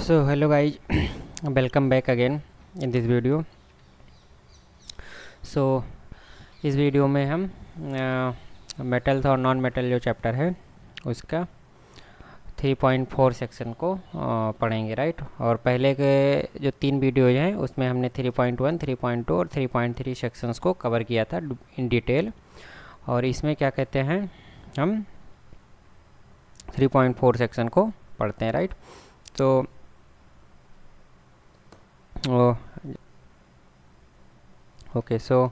So hello guys, welcome back again in this video. So इस video में हम metals और नॉन मेटल जो चैप्टर है उसका 3.4 सेक्शन को पढ़ेंगे, राइट। और पहले के जो 3 वीडियो हैं उसमें हमने 3.1, 3.2 और 3.3 सेक्शंस को कवर किया था इन डिटेल। और इसमें क्या कहते हैं, हम 3.4 सेक्शन को पढ़ते हैं, राइट। तो okay, so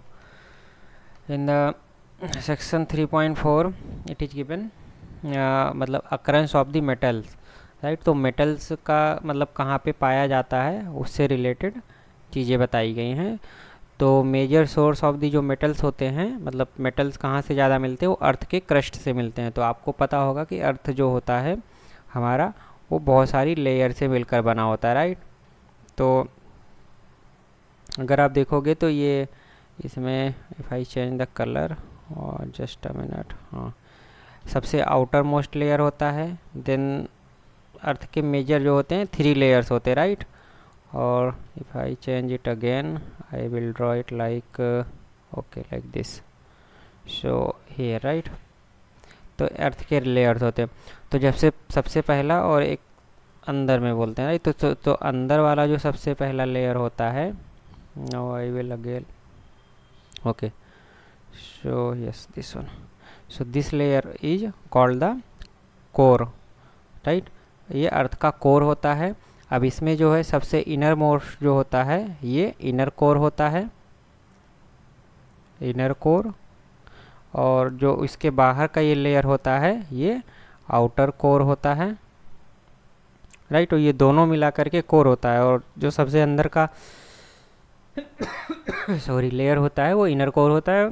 in the section 3.4 it is given मतलब occurrence of the metals, right. तो मेटल्स का मतलब कहाँ पे पाया जाता है उससे रिलेटेड चीज़ें बताई गई हैं। तो मेजर सोर्स ऑफ दी जो मेटल्स होते हैं, मतलब मेटल्स कहाँ से ज़्यादा मिलते हैं, वो अर्थ के क्रस्ट से मिलते हैं। तो आपको पता होगा कि अर्थ जो होता है हमारा वो बहुत सारी लेयर से मिलकर बना होता है, राइट। तो अगर आप देखोगे तो ये इसमें if I change the colour और जस्ट अ मिनट, हाँ, सबसे आउटर मोस्ट लेयर होता है। देन अर्थ के मेजर जो होते हैं 3 लेयर्स होते हैं, राइट। और if I change it again I will draw it like okay like this, so here, right. तो अर्थ के लेयर्स होते हैं। तो जब से सबसे पहला और एक अंदर में बोलते हैं, राइट। तो अंदर वाला जो सबसे पहला लेयर होता है, now I will again, okay, so yes, this one, so this layer is called the core, right। ये अर्थ का कोर होता है। अब इसमें जो है सबसे इनर मोस्ट जो होता है ये इनर कोर होता है, इनर कोर। और जो इसके बाहर का ये लेयर होता है ये आउटर कोर होता है, राइट। तो ये दोनों मिला करके कोर होता है। और जो सबसे अंदर का सॉरी लेयर होता है वो इनर कोर होता है।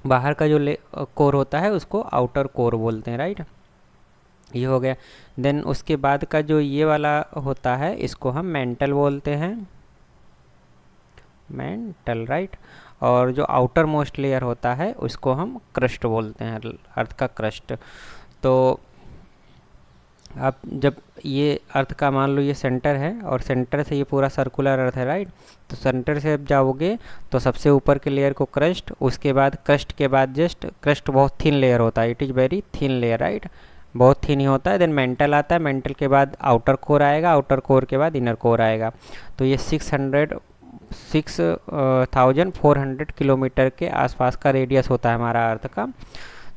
बाहर का जो कोर होता है उसको आउटर कोर बोलते हैं, राइट। ये हो गया। देन उसके बाद का जो ये वाला होता है इसको हम मेंटल बोलते हैं, मेंटल, राइट। और जो आउटर मोस्ट लेयर होता है उसको हम क्रस्ट बोलते हैं, अर्थ का क्रस्ट। तो अब जब ये अर्थ का मान लो ये सेंटर है और सेंटर से ये पूरा सर्कुलर अर्थ है, राइट। तो सेंटर से अब जाओगे तो सबसे ऊपर के लेयर को क्रस्ट, उसके बाद क्रस्ट के बाद जस्ट क्रस्ट बहुत थिन लेयर होता है, it is very thin layer, right, बहुत थिन ही होता है। देन मेंटल आता है, मेंटल के बाद आउटर कोर आएगा, आउटर कोर के बाद इनर कोर आएगा। तो ये 6,400 किलोमीटर के आसपास का रेडियस होता है हमारा अर्थ का।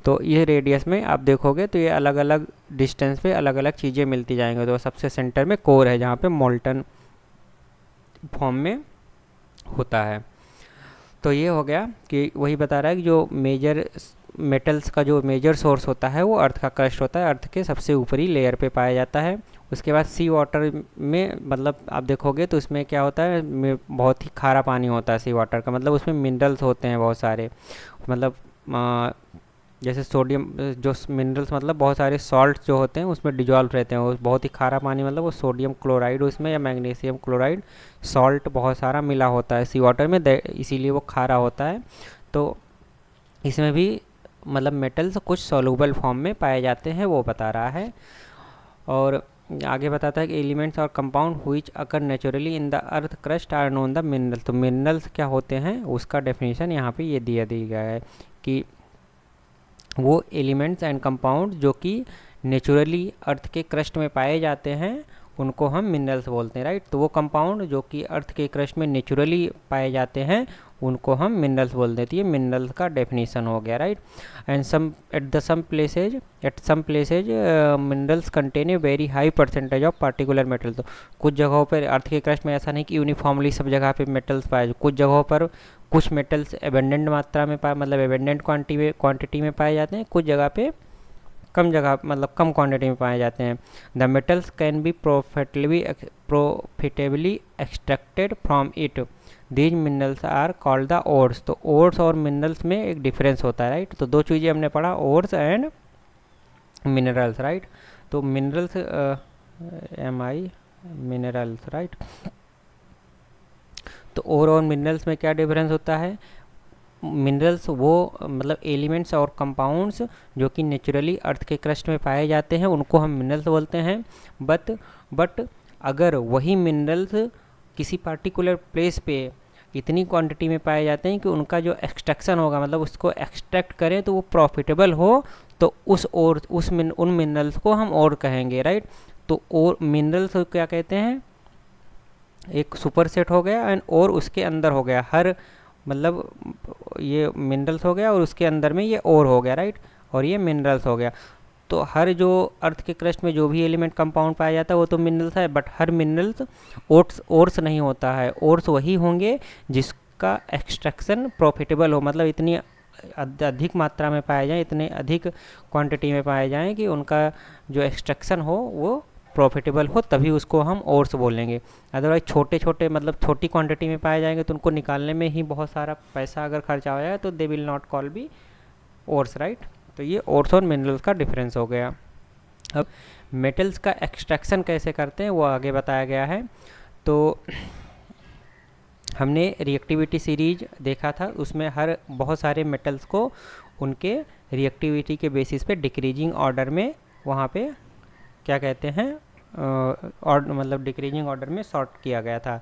तो ये रेडियस में आप देखोगे तो ये अलग अलग डिस्टेंस पे अलग अलग चीज़ें मिलती जाएंगी। तो सबसे सेंटर में कोर है जहाँ पे मोल्टन फॉर्म में होता है। तो ये हो गया कि वही बता रहा है कि जो मेजर मेटल्स का जो मेजर सोर्स होता है वो अर्थ का क्रस्ट होता है, अर्थ के सबसे ऊपरी लेयर पे पाया जाता है। उसके बाद सी वाटर में मतलब आप देखोगे तो उसमें क्या होता है, बहुत ही खारा पानी होता है सी वाटर का। मतलब उसमें मिनरल्स होते हैं बहुत सारे, मतलब जैसे सोडियम, जो मिनरल्स मतलब बहुत सारे सॉल्ट जो होते हैं उसमें डिजॉल्व रहते हैं। वो बहुत ही खारा पानी मतलब वो सोडियम क्लोराइड उसमें या मैग्नीशियम क्लोराइड सॉल्ट बहुत सारा मिला होता है सी वाटर में, इसीलिए वो खारा होता है। तो इसमें भी मतलब मेटल्स कुछ सॉल्युबल फॉर्म में पाए जाते हैं, वो बता रहा है। और आगे बताता है कि एलिमेंट्स और compound which occur naturally in the earth crust are known the minerals. तो मिनरल्स क्या होते हैं उसका डेफिनेशन यहाँ पे ये दिया गया है कि वो एलिमेंट्स एंड कंपाउंड जो कि नेचुरली अर्थ के क्रस्ट में पाए जाते हैं उनको हम मिनरल्स बोलते हैं, राइट। तो वो कंपाउंड जो कि अर्थ के क्रस्ट में नेचुरली पाए जाते हैं उनको हम मिनरल्स बोल देते हैं। मिनरल्स का डेफिनेशन हो गया, right. And some places minerals contain a very high percentage of particular metal. तो कुछ जगहों पर अर्थ के क्रस्ट में ऐसा नहीं कि यूनिफॉर्मली सब जगह पे मेटल्स पाए, कुछ जगहों पर कुछ मेटल्स एबेंडेंट मात्रा में पाए, मतलब एबेंडेंट क्वांटिटी में पाए जाते हैं, कुछ जगह पे कम जगह मतलब कम क्वांटिटी में पाए जाते हैं। The metals can be profitably extracted from it, these minerals are called the ores. तो ओर्स और मिनरल्स में एक डिफरेंस होता है, राइट। तो 2 चीज़ें हमने पढ़ा, ओर्स एंड मिनरल्स, राइट। तो मिनरल्स मिनरल्स, राइट। तो ओर और मिनरल्स में क्या डिफरेंस होता है, मिनरल्स वो मतलब एलिमेंट्स और कंपाउंड्स जो कि नेचुरली अर्थ के क्रस्ट में पाए जाते हैं उनको हम मिनरल्स बोलते हैं। बट अगर वही मिनरल्स किसी पार्टिकुलर प्लेस पे इतनी क्वांटिटी में पाए जाते हैं कि उनका जो एक्सट्रैक्शन होगा, मतलब उसको एक्सट्रैक्ट करें तो वो प्रॉफिटेबल हो, तो उन मिनरल्स को हम और कहेंगे, राइट। तो और मिनरल्स क्या कहते हैं, एक सुपर सेट हो गया एंड और उसके अंदर हो गया, हर मतलब ये मिनरल्स हो गया और उसके अंदर में ये और हो गया, राइट, और ये मिनरल्स हो गया। तो हर जो अर्थ के क्रस्ट में जो भी एलिमेंट कंपाउंड पाया जाता है वो तो मिनरल्स है, बट हर मिनरल्स ओर्स नहीं होता है। ओर्स वही होंगे जिसका एक्सट्रैक्शन प्रॉफिटेबल हो, मतलब इतनी अधिक मात्रा में पाए जाएं, इतने अधिक क्वांटिटी में पाए जाएं कि उनका जो एक्सट्रैक्शन हो वो प्रॉफिटेबल हो, तभी उसको हम ओर्स बोलेंगे। अदरवाइज छोटे छोटे मतलब छोटी क्वांटिटी में पाए जाएंगे तो उनको निकालने में ही बहुत सारा पैसा अगर खर्चा हो जाए तो they will not call be ores, right. तो ये ओर्स और मिनरल्स का डिफरेंस हो गया। अब मेटल्स का एक्सट्रैक्शन कैसे करते हैं वो आगे बताया गया है। तो हमने रिएक्टिविटी सीरीज देखा था, उसमें हर बहुत सारे मेटल्स को उनके रिएक्टिविटी के बेसिस पे डिक्रीजिंग ऑर्डर में वहाँ पे क्या कहते हैं और मतलब डिक्रीजिंग ऑर्डर में सॉर्ट किया गया था।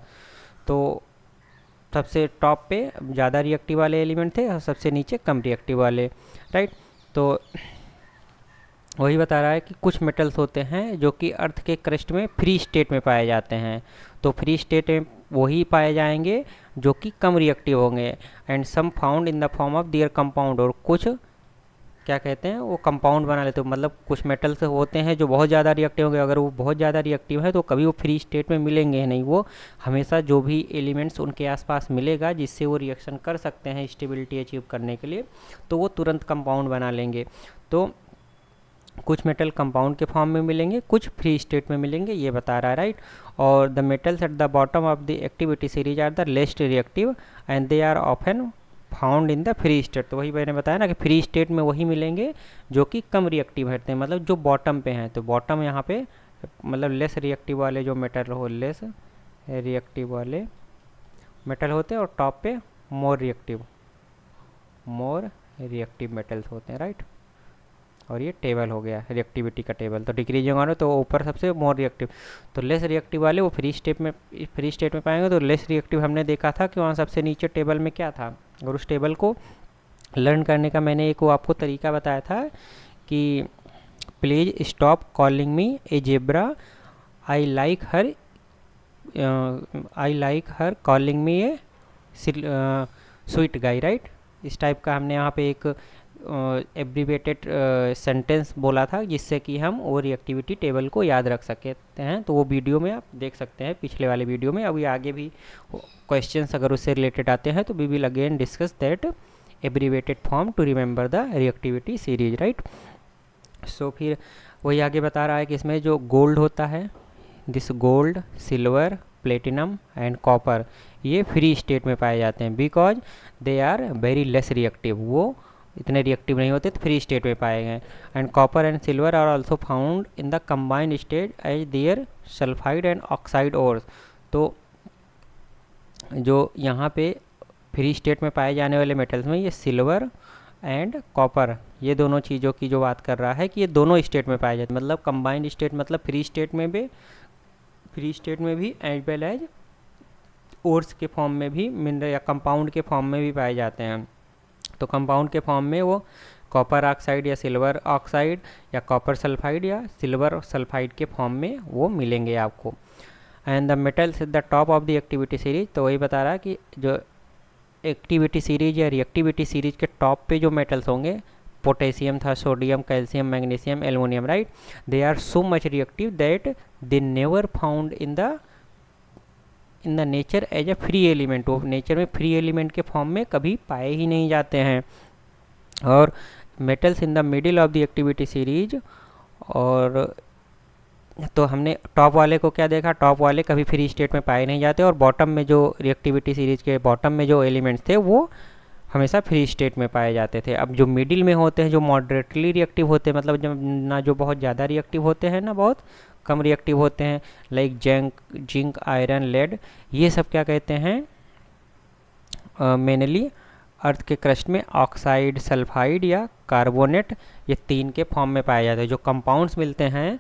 तो सबसे टॉप पे ज़्यादा रिएक्टिव वाले एलिमेंट थे और सबसे नीचे कम रिएक्टिव वाले, राइट। तो वही बता रहा है कि कुछ मेटल्स होते हैं जो कि अर्थ के क्रस्ट में फ्री स्टेट में पाए जाते हैं, तो फ्री स्टेट में वही पाए जाएंगे जो कि कम रिएक्टिव होंगे, and some found in the form of their compound, और कुछ क्या कहते हैं वो कंपाउंड बना लेते हो, मतलब कुछ मेटल्स होते हैं जो बहुत ज़्यादा रिएक्टिव होंगे, अगर वो बहुत ज़्यादा रिएक्टिव है तो कभी वो फ्री स्टेट में मिलेंगे नहीं, वो हमेशा जो भी एलिमेंट्स उनके आसपास मिलेगा जिससे वो रिएक्शन कर सकते हैं स्टेबिलिटी अचीव करने के लिए, तो वो तुरंत कंपाउंड बना लेंगे। तो कुछ मेटल कंपाउंड के फॉर्म में मिलेंगे, कुछ फ्री स्टेट में मिलेंगे, ये बता रहा है, राइट। और the metals at the bottom of the activity series are the least reactive and they are often found in the free state. तो वही मैंने बताया ना कि फ्री स्टेट में वही मिलेंगे जो कि कम रिएक्टिव रहते हैं, मतलब जो बॉटम पे हैं। तो बॉटम यहाँ पे मतलब लेस रिएक्टिव वाले जो मेटल हो, लेस रिएक्टिव वाले मेटल होते हैं, और टॉप पे मोर रिएक्टिव मेटल्स होते हैं, राइट। और ये टेबल हो गया रिएक्टिविटी का टेबल। तो डिक्रीजिंग ऑर्डर तो ऊपर सबसे मोर रिएक्टिव, तो लेस रिएक्टिव वाले वो फ्री स्टेट में पाएंगे। तो लेस रिएक्टिव हमने देखा था कि वहाँ सबसे नीचे टेबल में क्या था, और उस टेबल को लर्न करने का मैंने एक वो आपको तरीका बताया था कि please stop calling me A zebra, I like her calling me A sweet guy, right. इस टाइप का हमने यहाँ पे एक एब्रीवेटेड सेंटेंस बोला था जिससे कि हम वो रिएक्टिविटी टेबल को याद रख सकते हैं। तो वो वीडियो में आप देख सकते हैं, पिछले वाले वीडियो में। अभी आगे भी क्वेश्चंस अगर उससे रिलेटेड आते हैं तो we will again discuss that abbreviated form to remember the reactivity series, right. So फिर वही आगे बता रहा है कि इसमें जो गोल्ड होता है, this gold, silver, platinum and copper, ये फ्री स्टेट में पाए जाते हैं because they are very less reactive, वो इतने रिएक्टिव नहीं होते, तो फ्री स्टेट में पाए गए। And copper and silver are also found in the combined state as their sulphide and oxide ores. तो जो यहाँ पे फ्री स्टेट में पाए जाने वाले मेटल्स में ये सिल्वर एंड कॉपर, ये दोनों चीज़ों की जो बात कर रहा है कि ये दोनों स्टेट में पाए जाते हैं, मतलब कंबाइंड स्टेट मतलब फ्री स्टेट में भी एज वेल एज ओर्स के फॉर्म में भी मिनरल या कंपाउंड के फॉर्म में भी पाए जाते हैं। तो कंपाउंड के फॉर्म में वो कॉपर ऑक्साइड या सिल्वर ऑक्साइड या कॉपर सल्फाइड या सिल्वर सल्फाइड के फॉर्म में वो मिलेंगे आपको। And the metals at the top of the activity series, तो वही बता रहा है कि जो एक्टिविटी सीरीज या रिएक्टिविटी सीरीज के टॉप पे जो मेटल्स होंगे, पोटेशियम था, sodium, calcium, magnesium, aluminium, right, they are so much reactive that they never found in the nature as A free element, वो नेचर में फ्री एलिमेंट के form में कभी पाए ही नहीं जाते हैं। और metals in the middle of the activity series, और तो हमने टॉप वाले को क्या देखा, टॉप वाले कभी फ्री स्टेट में पाए नहीं जाते, और बॉटम में जो रिएक्टिविटी सीरीज के बॉटम में जो एलिमेंट्स थे वो हमेशा फ्री स्टेट में पाए जाते थे। अब जो मिडिल में होते हैं, जो मॉडरेटली रिएक्टिव होते हैं, मतलब जब ना जो बहुत ज़्यादा रिएक्टिव होते हैं ना बहुत कम रिएक्टिव होते हैं, लाइक जिंक, आयरन, लेड, ये सब क्या कहते हैं, मेनली अर्थ के क्रस्ट में ऑक्साइड, सल्फाइड या कार्बोनेट, ये तीन के फॉर्म में पाए जाते हैं। जो कंपाउंड्स मिलते हैं,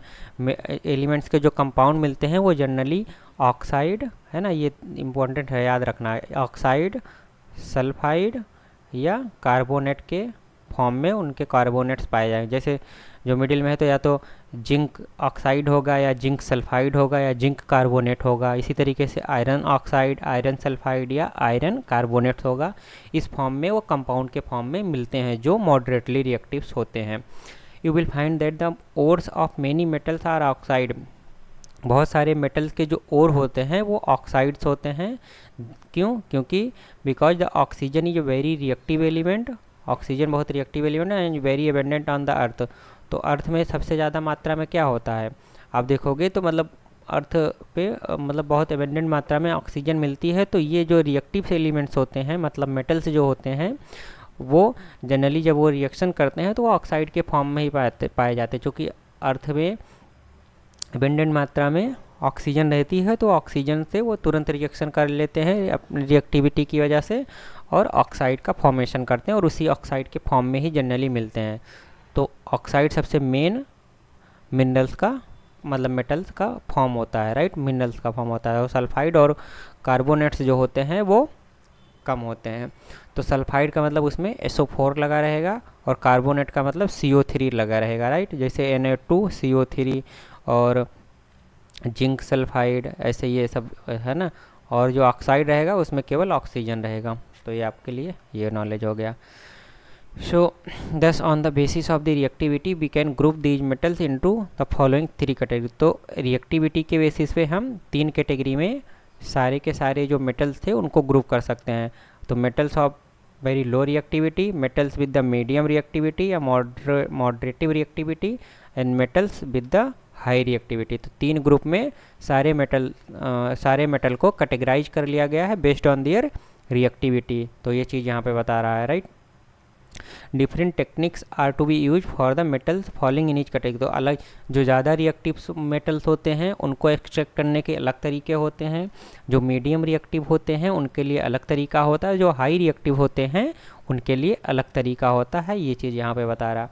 एलिमेंट्स के जो कंपाउंड मिलते हैं वो जनरली ऑक्साइड है ना, ये इम्पोर्टेंट है, याद रखना है, ऑक्साइड, सल्फाइड या कार्बोनेट के फॉर्म में उनके कार्बोनेट्स पाए जाएंगे। जैसे जो मिडिल में है तो या तो जिंक ऑक्साइड होगा या जिंक सल्फाइड होगा या जिंक कार्बोनेट होगा। इसी तरीके से आयरन ऑक्साइड, आयरन सल्फाइड या आयरन कार्बोनेट होगा। इस फॉर्म में वो कंपाउंड के फॉर्म में मिलते हैं जो मॉडरेटली रिएक्टिव्स होते हैं। You will find that the ores of many metals are oxide. बहुत सारे मेटल्स के जो ओर होते हैं वो ऑक्साइड्स होते हैं। क्यों? क्योंकि because the oxygen is a very reactive element, oxygen बहुत रिएक्टिव एलिमेंट है and very abundant on the earth. तो अर्थ में सबसे ज़्यादा मात्रा में क्या होता है आप देखोगे तो मतलब अर्थ पे मतलब बहुत अबेंडेंट मात्रा में ऑक्सीजन मिलती है। तो ये जो रिएक्टिव एलिमेंट्स होते हैं मतलब मेटल्स जो होते हैं वो जनरली जब वो रिएक्शन करते हैं तो वो ऑक्साइड के फॉर्म में ही पाए जाते हैं। चूँकि अर्थ में अबेंडेंट मात्रा में ऑक्सीजन रहती है तो ऑक्सीजन से वो तुरंत रिएक्शन कर लेते हैं अपनी रिएक्टिविटी की वजह से और ऑक्साइड का फॉर्मेशन करते हैं और उसी ऑक्साइड के फॉर्म में ही जनरली मिलते हैं। तो ऑक्साइड सबसे मेन मिनरल्स का मतलब मेटल्स का फॉर्म होता है, राइट, मिनरल्स का फॉर्म होता है। और सल्फाइड और कार्बोनेट्स जो होते हैं वो कम होते हैं। तो सल्फाइड का मतलब उसमें SO4 लगा रहेगा और कार्बोनेट का मतलब CO3 लगा रहेगा, राइट, जैसे Na2 CO3 और जिंक सल्फाइड, ऐसे ये सब है ना। और जो ऑक्साइड रहेगा उसमें केवल ऑक्सीजन रहेगा। तो ये आपके लिए ये नॉलेज हो गया। So thus on the basis of the reactivity we can group these metals into the following 3 category। तो रिएक्टिविटी के बेसिस पे हम 3 कैटेगरी में सारे के सारे जो मेटल्स थे उनको ग्रुप कर सकते हैं। तो metals of very low reactivity, metals with the medium reactivity या moderate reactivity and metals with the high reactivity. तो 3 ग्रुप में सारे मेटल को कैटेगराइज कर लिया गया है बेस्ड ऑन देयर रिएक्टिविटी। तो ये चीज़ यहाँ पे बता रहा है, right. Different techniques are to be use for the metals falling in each category. तो अलग जो ज़्यादा रिएक्टिव मेटल्स होते हैं उनको एक्सट्रैक्ट करने के अलग तरीके होते हैं, जो मीडियम रिएक्टिव होते हैं उनके लिए अलग तरीका होता है, जो हाई रिएक्टिव होते हैं उनके लिए अलग तरीका होता है। ये चीज़ यहाँ पे बता रहा।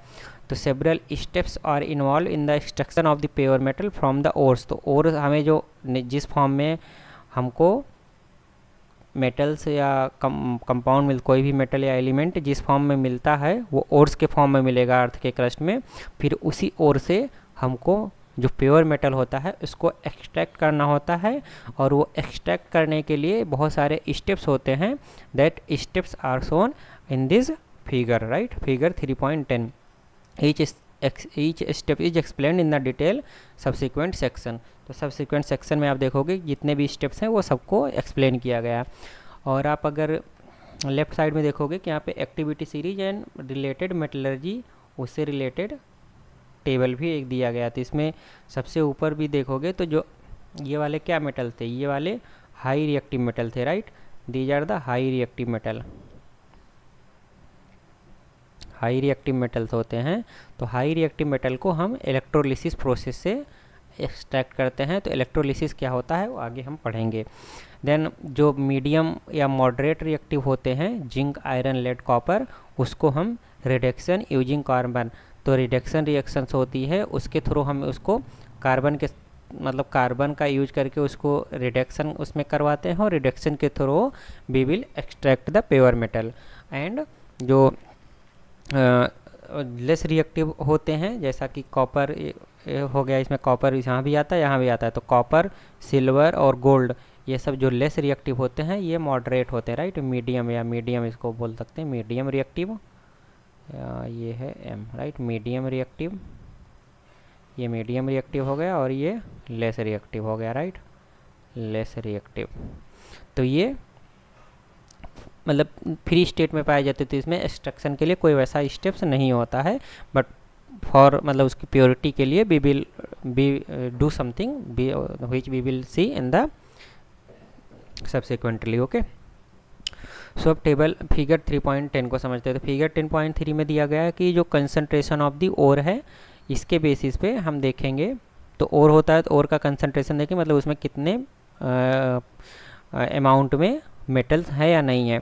तो several steps are involve in the extraction of the pure metal from the ores. तो ओर्स हमें जो जिस फॉर्म में हमको मेटल्स या कंपाउंड मिल कोई भी मेटल या एलिमेंट जिस फॉर्म में मिलता है वो ओर्स के फॉर्म में मिलेगा अर्थ के क्रस्ट में। फिर उसी ओर से हमको जो प्योर मेटल होता है उसको एक्सट्रैक्ट करना होता है और वो एक्सट्रैक्ट करने के लिए बहुत सारे स्टेप्स होते हैं। That steps are shown in this figure, right, figure 3.10। Each step is explained in the detail subsequent section. तो सब्सिक्वेंट सेक्शन में आप देखोगे जितने भी स्टेप्स हैं वो सबको एक्सप्लेन किया गया। और आप अगर लेफ्ट साइड में देखोगे कि यहाँ पे activity series and related metallurgy, उससे रिलेटेड टेबल भी एक दिया गया। तो इसमें सबसे ऊपर भी देखोगे तो जो ये वाले क्या मेटल थे, ये वाले हाई रिएक्टिव मेटल थे, right, these are the high reactive metal. High reactive metals होते हैं। तो हाई रिएक्टिव मेटल को हम इलेक्ट्रोलिसिस प्रोसेस से एक्सट्रैक्ट करते हैं। तो इलेक्ट्रोलिसिस क्या होता है वो आगे हम पढ़ेंगे। देन जो मीडियम या मॉडरेट रिएक्टिव होते हैं, जिंक, आयरन, लेड, कॉपर, उसको हम रिडक्शन यूजिंग कार्बन। तो रिडक्शन रिएक्शंस होती है, उसके थ्रू हम उसको कार्बन के मतलब कार्बन का यूज करके उसको रिडक्शन उसमें करवाते हैं और रिडक्शन के through we will extract the pure metal. And जो लेस रिएक्टिव होते हैं जैसा कि कॉपर हो गया, इसमें कॉपर यहाँ भी आता है यहाँ भी आता है। तो कॉपर, सिल्वर और गोल्ड, ये सब जो लेस रिएक्टिव होते हैं ये मॉडरेट होते हैं, राइट, मीडियम या मीडियम इसको बोल सकते हैं, मीडियम रिएक्टिव। ये है M, राइट, मीडियम रिएक्टिव, ये मीडियम रिएक्टिव हो गया और ये लेस रिएक्टिव हो गया, राइट, लेस रिएक्टिव। तो ये मतलब फ्री स्टेट में पाए जाते, तो इसमें एक्सट्रैक्शन के लिए कोई वैसा स्टेप्स नहीं होता है, बट फॉर मतलब उसकी प्योरिटी के लिए we will do something which we will see in the subsequently. Okay, so अब टेबल फिगर 3.10 को समझते हैं। तो फिगर 10.3 में दिया गया है कि जो कंसंट्रेशन ऑफ दी ओर है इसके बेसिस पे हम देखेंगे। तो ओर होता है तो ओर का कंसंट्रेशन देखें मतलब उसमें कितने अमाउंट में मेटल्स है या नहीं है।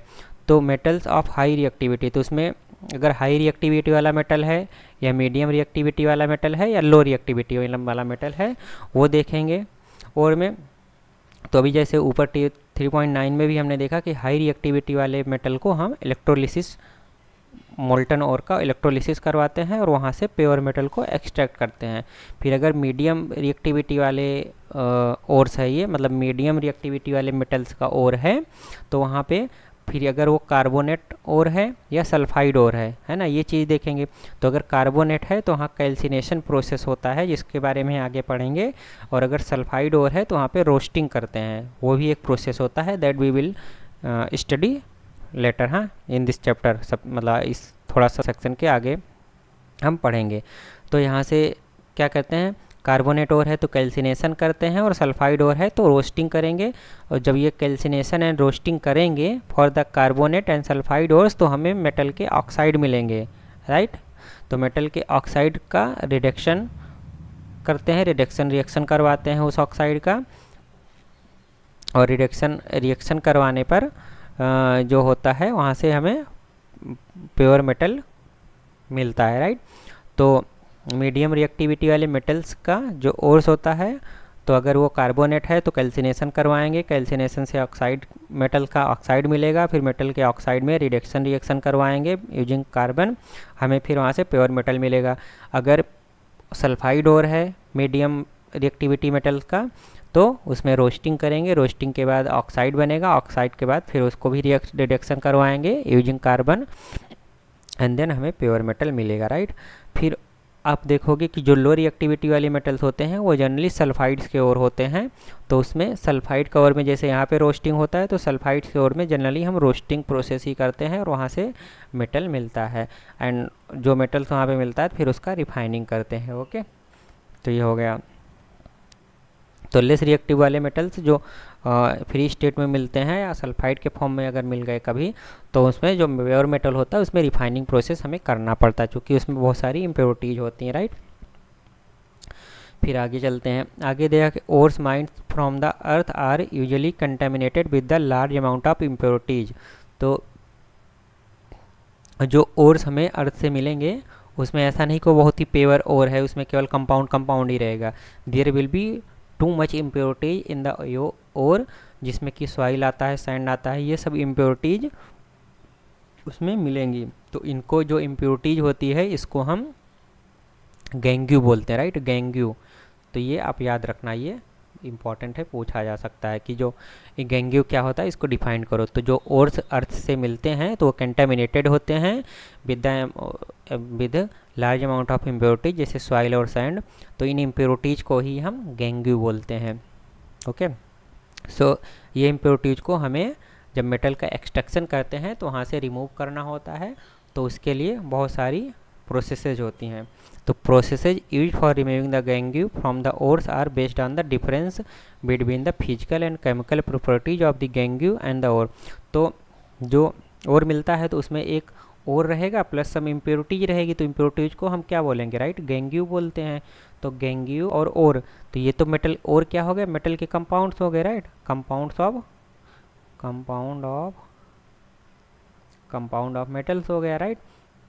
तो मेटल्स ऑफ हाई रिएक्टिविटी, तो उसमें अगर हाई रिएक्टिविटी वाला मेटल है या मीडियम रिएक्टिविटी वाला मेटल है या लो रिएक्टिविटी वाला मेटल है वो देखेंगे। और में तो अभी जैसे ऊपर 3.9 में भी हमने देखा कि हाई रिएक्टिविटी वाले मेटल को हम इलेक्ट्रोलिसिस, मोल्टन ओर का इलेक्ट्रोलिसिस करवाते हैं और वहाँ से प्योर मेटल को एक्सट्रैक्ट करते हैं। फिर अगर मीडियम रिएक्टिविटी वाले ओर्स है, ये मतलब मीडियम रिएक्टिविटी वाले मेटल्स का ओर है, तो वहाँ पे फिर अगर वो कार्बोनेट ओर है या सल्फाइड ओर है ना, ये चीज़ देखेंगे। तो अगर कार्बोनेट है तो वहाँ कैल्सिनेशन प्रोसेस होता है जिसके बारे में आगे पढ़ेंगे, और अगर सल्फाइड ओर है तो वहाँ पे रोस्टिंग करते हैं, वो भी एक प्रोसेस होता है, that we will study later, हाँ, इन दिस चैप्टर। सब मतलब इस थोड़ा सा सेक्शन के आगे हम पढ़ेंगे। तो यहाँ से क्या करते हैं, कार्बोनेट ओर है तो कैल्सिनेशन करते हैं, और सल्फाइड ओर है तो रोस्टिंग करेंगे। और जब ये कैल्सिनेशन एंड रोस्टिंग करेंगे for the carbonate and sulphide ores, तो हमें मेटल के ऑक्साइड मिलेंगे, राइट। तो मेटल के ऑक्साइड का रिडक्शन करते हैं, रिएक्शन करवाते हैं उस ऑक्साइड का, और रिएक्शन करवाने पर जो होता है वहाँ से हमें प्योर मेटल मिलता है, राइट। तो मीडियम रिएक्टिविटी वाले मेटल्स का जो ओर्स होता है, तो अगर वो कार्बोनेट है तो कैल्सिनेशन करवाएंगे, कैल्सिनेशन से ऑक्साइड, मेटल का ऑक्साइड मिलेगा, फिर मेटल के ऑक्साइड में रिएक्शन करवाएंगे यूजिंग कार्बन, हमें फिर वहाँ से प्योर मेटल मिलेगा। अगर सल्फाइड ओर है मीडियम रिएक्टिविटी मेटल का, तो उसमें रोस्टिंग करेंगे, रोस्टिंग के बाद ऑक्साइड बनेगा, ऑक्साइड के बाद फिर उसको भी रिडक्शन करवाएंगे यूजिंग कार्बन, एंड देन हमें प्योर मेटल मिलेगा, राइट। फिर आप देखोगे कि जो लो रिएक्टिविटी वाले मेटल्स होते हैं वो जनरली सल्फाइड्स के ओर होते हैं। तो उसमें सल्फाइड का ओर में जैसे यहाँ पे रोस्टिंग होता है, तो सल्फाइड्स के ओर में जनरली हम रोस्टिंग प्रोसेस ही करते हैं और वहाँ से मेटल मिलता है, एंड जो मेटल्स वहाँ पे मिलता है फिर उसका रिफाइनिंग करते हैं, ओके। तो ये हो गया। तो लेस रिएक्टिव वाले मेटल्स जो फ्री स्टेट में मिलते हैं या सल्फाइड के फॉर्म में अगर मिल गए कभी, तो उसमें जो प्योर मेटल होता है उसमें रिफाइनिंग प्रोसेस हमें करना पड़ता है, क्योंकि उसमें बहुत सारी इम्प्योरिटीज होती हैं, राइट। फिर आगे चलते हैं। आगे देखा कि ores mines from the earth are usually contaminated with the large amount of impurities. तो जो ओर्स हमें अर्थ से मिलेंगे उसमें ऐसा नहीं कि बहुत ही प्योर ओर है, उसमें केवल कंपाउंड ही रहेगा। There will be too much impurities in the ore, जिसमें कि सॉइल आता है, सैंड आता है, ये सब इम्प्योरिटीज उसमें मिलेंगी। तो इनको जो इम्प्योरिटीज होती है इसको हम गैंग्यू बोलते हैं, राइट, गैंग्यू। तो ये आप याद रखना, ये इम्पॉर्टेंट है, पूछा जा सकता है कि जो गैंग्यू क्या होता है, इसको डिफाइन करो। तो जो ओर्स अर्थ से मिलते हैं तो वो कंटेमिनेटेड होते हैं with large amount of impurities, जैसे सॉइल और सैंड। तो इन इम्प्योरिटीज को ही हम गैंग्यू बोलते हैं, ओके। सो ये इम्प्योरिटीज को हमें जब मेटल का एक्सट्रैक्शन करते हैं तो वहाँ से रिमूव करना होता है, तो उसके लिए बहुत सारी प्रोसेसेज होती हैं। तो processes use for removing the gangue from the ores are based on the difference between the physical and chemical properties of the gangue and the ore. तो जो ओर मिलता है तो उसमें एक ओर रहेगा प्लस सम इम्प्योरिटीज रहेगी, तो इम्प्योरिटीज को हम क्या बोलेंगे, राइट, गैंग्यू बोलते हैं। तो गैंग्यू और ओर, तो ये तो मेटल और क्या हो गया, मेटल के कंपाउंड्स हो गए, राइट, कंपाउंड ऑफ मेटल्स हो गया, राइट।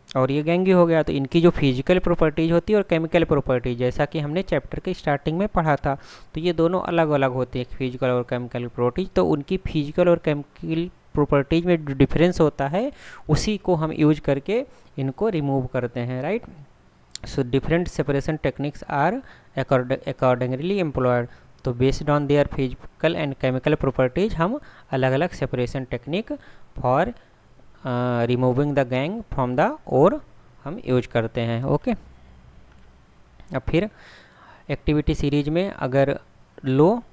और ये गैंग्यू हो गया। तो इनकी जो फिजिकल प्रॉपर्टीज होती है और केमिकल प्रॉपर्टीज, जैसा कि हमने चैप्टर के स्टार्टिंग में पढ़ा था, तो ये दोनों अलग अलग होती है, फिजिकल और केमिकल प्रॉपर्टीज। तो उनकी फिजिकल और केमिकल प्रॉपर्टीज में जो डिफरेंस होता है उसी को हम यूज करके इनको रिमूव करते हैं, right. So different separation techniques are accordingly employed. तो based on their physical and chemical properties हम अलग अलग separation technique for removing the gangue from the ore हम यूज करते हैं, ओके। अब फिर एक्टिविटी सीरीज में अगर लो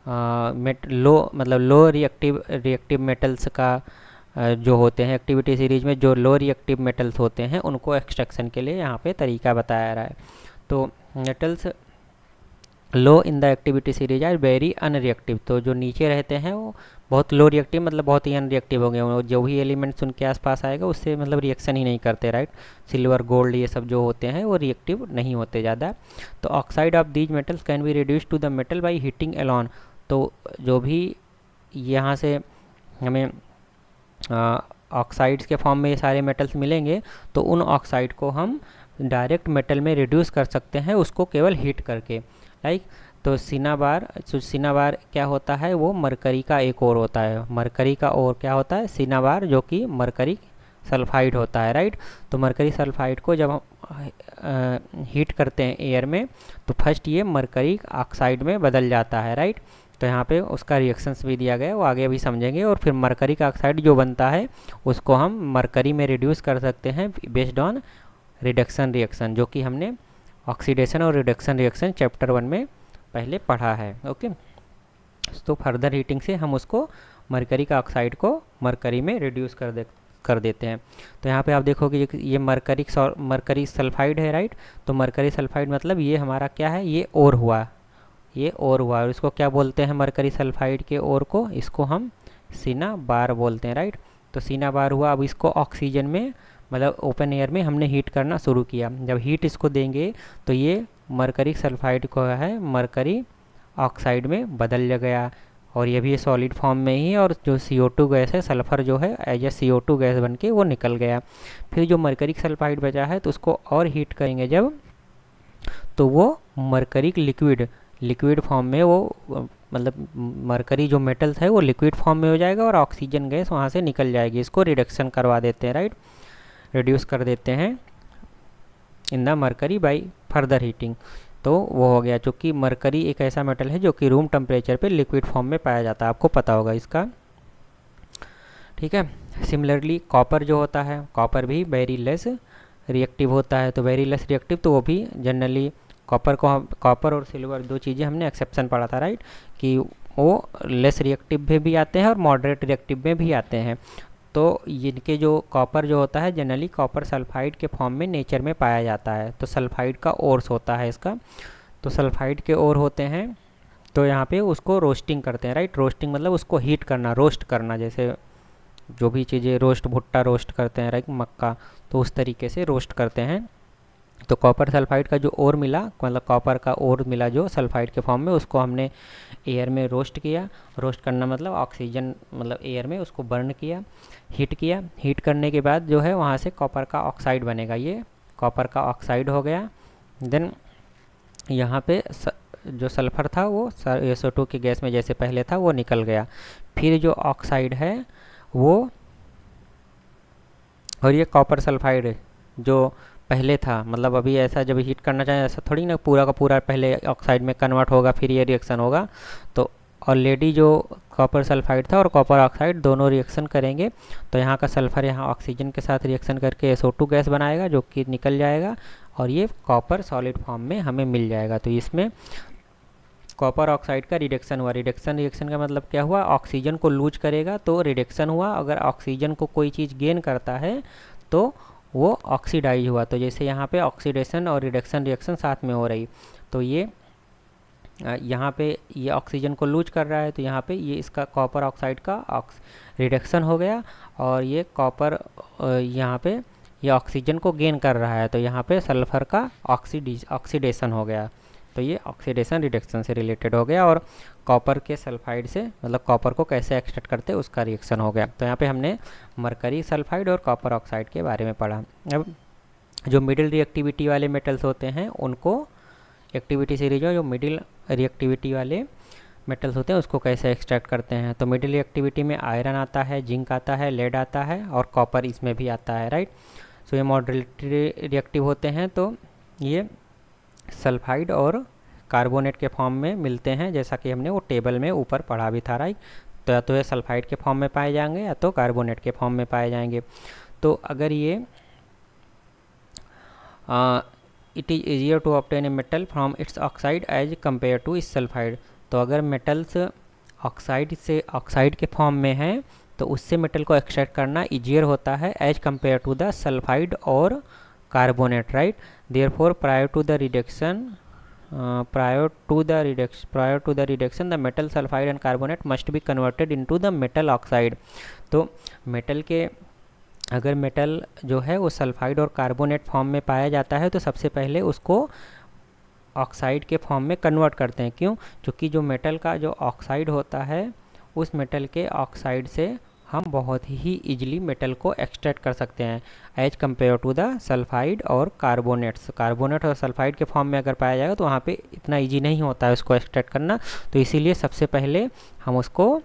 मतलब लो रिएक्टिव मेटल्स का जो होते हैं, एक्टिविटी सीरीज में जो लो रिएक्टिव मेटल्स होते हैं उनको एक्सट्रैक्शन के लिए यहाँ पे तरीका बताया रहा है। तो metals low in the activity series are very unreactive. तो जो नीचे रहते हैं वो बहुत लो रिएक्टिव, मतलब बहुत ही अनरिएक्टिव हो गए, जो भी एलिमेंट्स उनके आसपास आएगा उससे मतलब रिएक्शन ही नहीं करते, राइट। सिल्वर, गोल्ड, ये सब जो होते हैं वो रिएक्टिव नहीं होते ज़्यादा। तो oxide of these metals can be reduce to the metal by heating alone. तो जो भी यहाँ से हमें ऑक्साइड्स के फॉर्म में ये सारे मेटल्स मिलेंगे, तो उन ऑक्साइड को हम डायरेक्ट मेटल में रिड्यूस कर सकते हैं, उसको केवल हीट करके। लाइक तो सिनाबार क्या होता है, वो मरकरी का एक और होता है। मरकरी का और क्या होता है, सिनाबार, जो कि मरकरी सल्फाइड होता है, राइट। तो मरकरी सल्फाइड को जब हम हीट करते हैं एयर में, तो फर्स्ट ये मरकरी ऑक्साइड में बदल जाता है, राइट। तो यहाँ पे उसका रिएक्शंस भी दिया गया है, वो आगे अभी समझेंगे। और फिर मरकरी का ऑक्साइड जो बनता है उसको हम मरकरी में रिड्यूस कर सकते हैं बेस्ड ऑन रिडक्शन रिएक्शन, जो कि हमने ऑक्सीडेशन और रिडक्शन रिएक्शन चैप्टर 1 में पहले पढ़ा है। ओके, तो फर्दर हीटिंग से हम उसको मरकरी का ऑक्साइड को मरकरी में रिड्यूस कर देते हैं। तो यहाँ पे आप देखोगे ये मरकरी सल्फाइड है, राइट। तो मरकरी सल्फाइड मतलब ये हमारा क्या है, ये और हुआ, ये और हुआ। और इसको क्या बोलते हैं, मरकरी सल्फाइड के और को, इसको हम सिनाबार बोलते हैं, राइट। तो सिनाबार हुआ। अब इसको ऑक्सीजन में, मतलब ओपन एयर में हमने हीट करना शुरू किया। जब हीट इसको देंगे तो ये मरकरी सल्फाइड को है मरकरी ऑक्साइड में बदल गया, और ये भी सॉलिड फॉर्म में ही है। और जो CO2 गैस है, सल्फ़र जो है एज ए CO2 गैस बन के वो निकल गया। फिर जो मरकरी सल्फाइड बचा है तो उसको और हीट करेंगे जब, तो वो मरकरी लिक्विड फॉर्म में वो, मतलब मरकरी जो मेटल्स है वो लिक्विड फॉर्म में हो जाएगा और ऑक्सीजन गैस वहाँ से निकल जाएगी। इसको रिडक्शन करवा देते हैं, राइट, रिड्यूस कर देते हैं in the mercury by further heating. तो वो हो गया, चूँकि मरकरी एक ऐसा मेटल है जो कि रूम टेम्परेचर पे लिक्विड फॉर्म में पाया जाता है, आपको पता होगा इसका, ठीक है। सिमिलरली कॉपर जो होता है, कॉपर भी वेरी लेस रिएक्टिव होता है। तो वेरी लेस रिएक्टिव, तो वो भी जनरली कॉपर और सिल्वर दो चीज़ें हमने एक्सेप्शन पढ़ा था, राइट, कि वो लेस रिएक्टिव में भी आते हैं और मॉडरेट रिएक्टिव में भी आते हैं। तो इनके जो कॉपर जो होता है जनरली कॉपर सल्फाइड के फॉर्म में नेचर में पाया जाता है। तो सल्फाइड का ओर्स होता है इसका, तो सल्फाइड के ओर होते हैं। तो यहाँ पे उसको रोस्टिंग करते हैं, राइट। रोस्टिंग मतलब उसको हीट करना, रोस्ट करना, जैसे जो भी चीज़ें भुट्टा रोस्ट करते हैं, राइट, मक्का, तो उस तरीके से रोस्ट करते हैं। तो कॉपर सल्फाइड का जो ओर मिला, मतलब कॉपर का ओर मिला जो सल्फाइड के फॉर्म में, उसको हमने एयर में रोस्ट किया। रोस्ट करना मतलब ऑक्सीजन, मतलब एयर में उसको बर्न किया, हीट किया। हीट करने के बाद जो है वहाँ से कॉपर का ऑक्साइड बनेगा, ये कॉपर का ऑक्साइड हो गया। देन यहाँ पे जो सल्फ़र था वो SO2 की गैस में जैसे पहले था वो निकल गया। फिर जो ऑक्साइड है वो, और ये कॉपर सल्फाइड जो पहले था, मतलब अभी ऐसा जब हीट करना चाहें ऐसा थोड़ी ना पूरा का पूरा पहले ऑक्साइड में कन्वर्ट होगा फिर ये रिएक्शन होगा। तो ऑलरेडी जो कॉपर सल्फाइड था और कॉपर ऑक्साइड दोनों रिएक्शन करेंगे। तो यहाँ का सल्फ़र यहाँ ऑक्सीजन के साथ रिएक्शन करके SO2 गैस बनाएगा जो कि निकल जाएगा, और ये कॉपर सॉलिड फॉर्म में हमें मिल जाएगा। तो इसमें कॉपर ऑक्साइड का रिडक्शन हुआ। रिएक्शन का मतलब क्या हुआ, ऑक्सीजन को लूज करेगा तो रिडक्शन हुआ। अगर ऑक्सीजन को कोई चीज़ गेन करता है तो वो ऑक्सीडाइज हुआ। तो जैसे यहाँ पे ऑक्सीडेशन और रिडक्शन रिएक्शन साथ में हो रही, तो ये यहाँ पे ये ऑक्सीजन को लूज कर रहा है, तो यहाँ पे ये इसका कॉपर ऑक्साइड का रिडक्शन हो गया, और ये कॉपर यहाँ पे ये ऑक्सीजन को गेन कर रहा है, तो यहाँ पे सल्फ़र का ऑक्सीडेशन हो गया। तो ये ऑक्सीडेशन रिडक्शन से रिलेटेड हो गया, और कॉपर के सल्फाइड से, मतलब कॉपर को कैसे एक्सट्रैक्ट करते हैं उसका रिएक्शन हो गया। तो यहाँ पे हमने मरकरी सल्फाइड और कॉपर ऑक्साइड के बारे में पढ़ा। अब जो मिडिल रिएक्टिविटी वाले मेटल्स होते हैं उनको एक्टिविटी सीरीज जो मिडिल रिएक्टिविटी वाले मेटल्स होते हैं उसको कैसे एक्सट्रैक्ट करते हैं। तो मिडिल रिएक्टिविटी में आयरन आता है, जिंक आता है, लेड आता है और कॉपर इसमें भी आता है, राइट। सो ये मॉडरेट रिएक्टिव होते हैं, तो ये सल्फाइड और कार्बोनेट के फॉर्म में मिलते हैं, जैसा कि हमने वो टेबल में ऊपर पढ़ा भी था, राइट। तो या तो ये सल्फाइड के फॉर्म में पाए जाएंगे या तो कार्बोनेट के फॉर्म में पाए जाएंगे। तो अगर ये it is easier to obtain a metal from its oxide as compare to its sulphide. तो अगर मेटल्स ऑक्साइड के फॉर्म में हैं तो उससे मेटल को एक्सट्रैक्ट करना ईजियर होता है as compare to the sulphide और carbonate, right. Therefore prior to the reduction the metal sulfide and carbonate must be converted into the metal oxide। तो मेटल के, अगर मेटल जो है वो सल्फाइड और कार्बोनेट फॉर्म में पाया जाता है तो सबसे पहले उसको ऑक्साइड के फॉर्म में कन्वर्ट करते हैं। क्यों? क्योंकि जो मेटल का जो ऑक्साइड होता है उस मेटल के ऑक्साइड से हम बहुत ही इजीली मेटल को एक्सट्रैक्ट कर सकते हैं as compare to the sulphide और कार्बोनेट्स। कार्बोनेट और सल्फाइड के फॉर्म में अगर पाया जाएगा तो वहाँ पे इतना इजी नहीं होता है उसको एक्सट्रैक्ट करना, तो इसीलिए सबसे पहले हम उसको